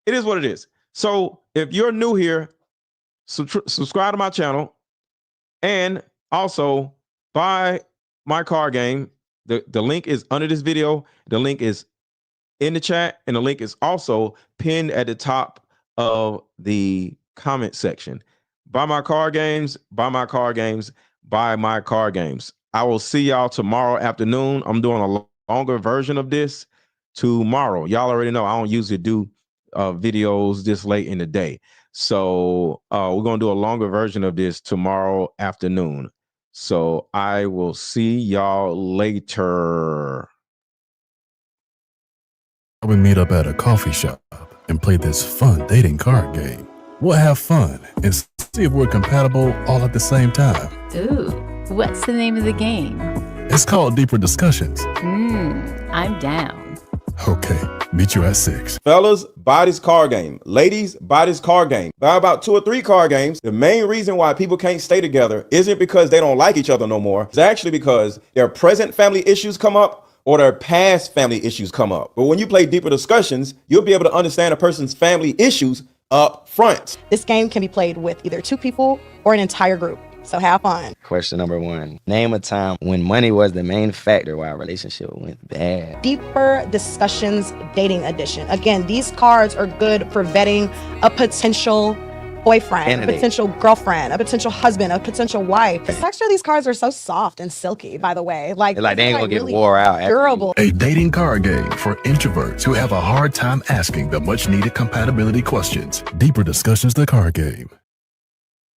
it is what it is. So if you're new here, subscribe to my channel, and also buy my card game. The link is under this video. The link is in the chat, and the link is also pinned at the top of the comment section. Buy my card games, buy my card games, buy my card games. I will see y'all tomorrow afternoon. I'm doing a longer version of this tomorrow. Y'all already know I don't usually do videos this late in the day. So we're going to do a longer version of this tomorrow afternoon. So I will see y'all later. We meet up at a coffee shop and play this fun dating card game. We'll have fun and see if we're compatible all at the same time. Ooh, What's the name of the game? It's called Deeper Discussions. I'm down. Okay, meet you at 6. Fellas, buy this card game. Ladies, buy this card game. Buy about 2 or 3 card games. The main reason why people can't stay together isn't because they don't like each other no more. It's actually because their present family issues come up or their past family issues come up. But when you play Deeper Discussions, you'll be able to understand a person's family issues up front. This game can be played with either 2 people or an entire group. So have fun. Question number 1. Name a time when money was the main factor why a relationship went bad. Deeper Discussions Dating Edition. Again, these cards are good for vetting a potential boyfriend, a potential girlfriend, a potential husband, a potential wife. The texture of these cards are so soft and silky, by the way. Like they ain't gonna get really wore out. Durable. A dating card game for introverts who have a hard time asking the much needed compatibility questions. Deeper Discussions, the card game.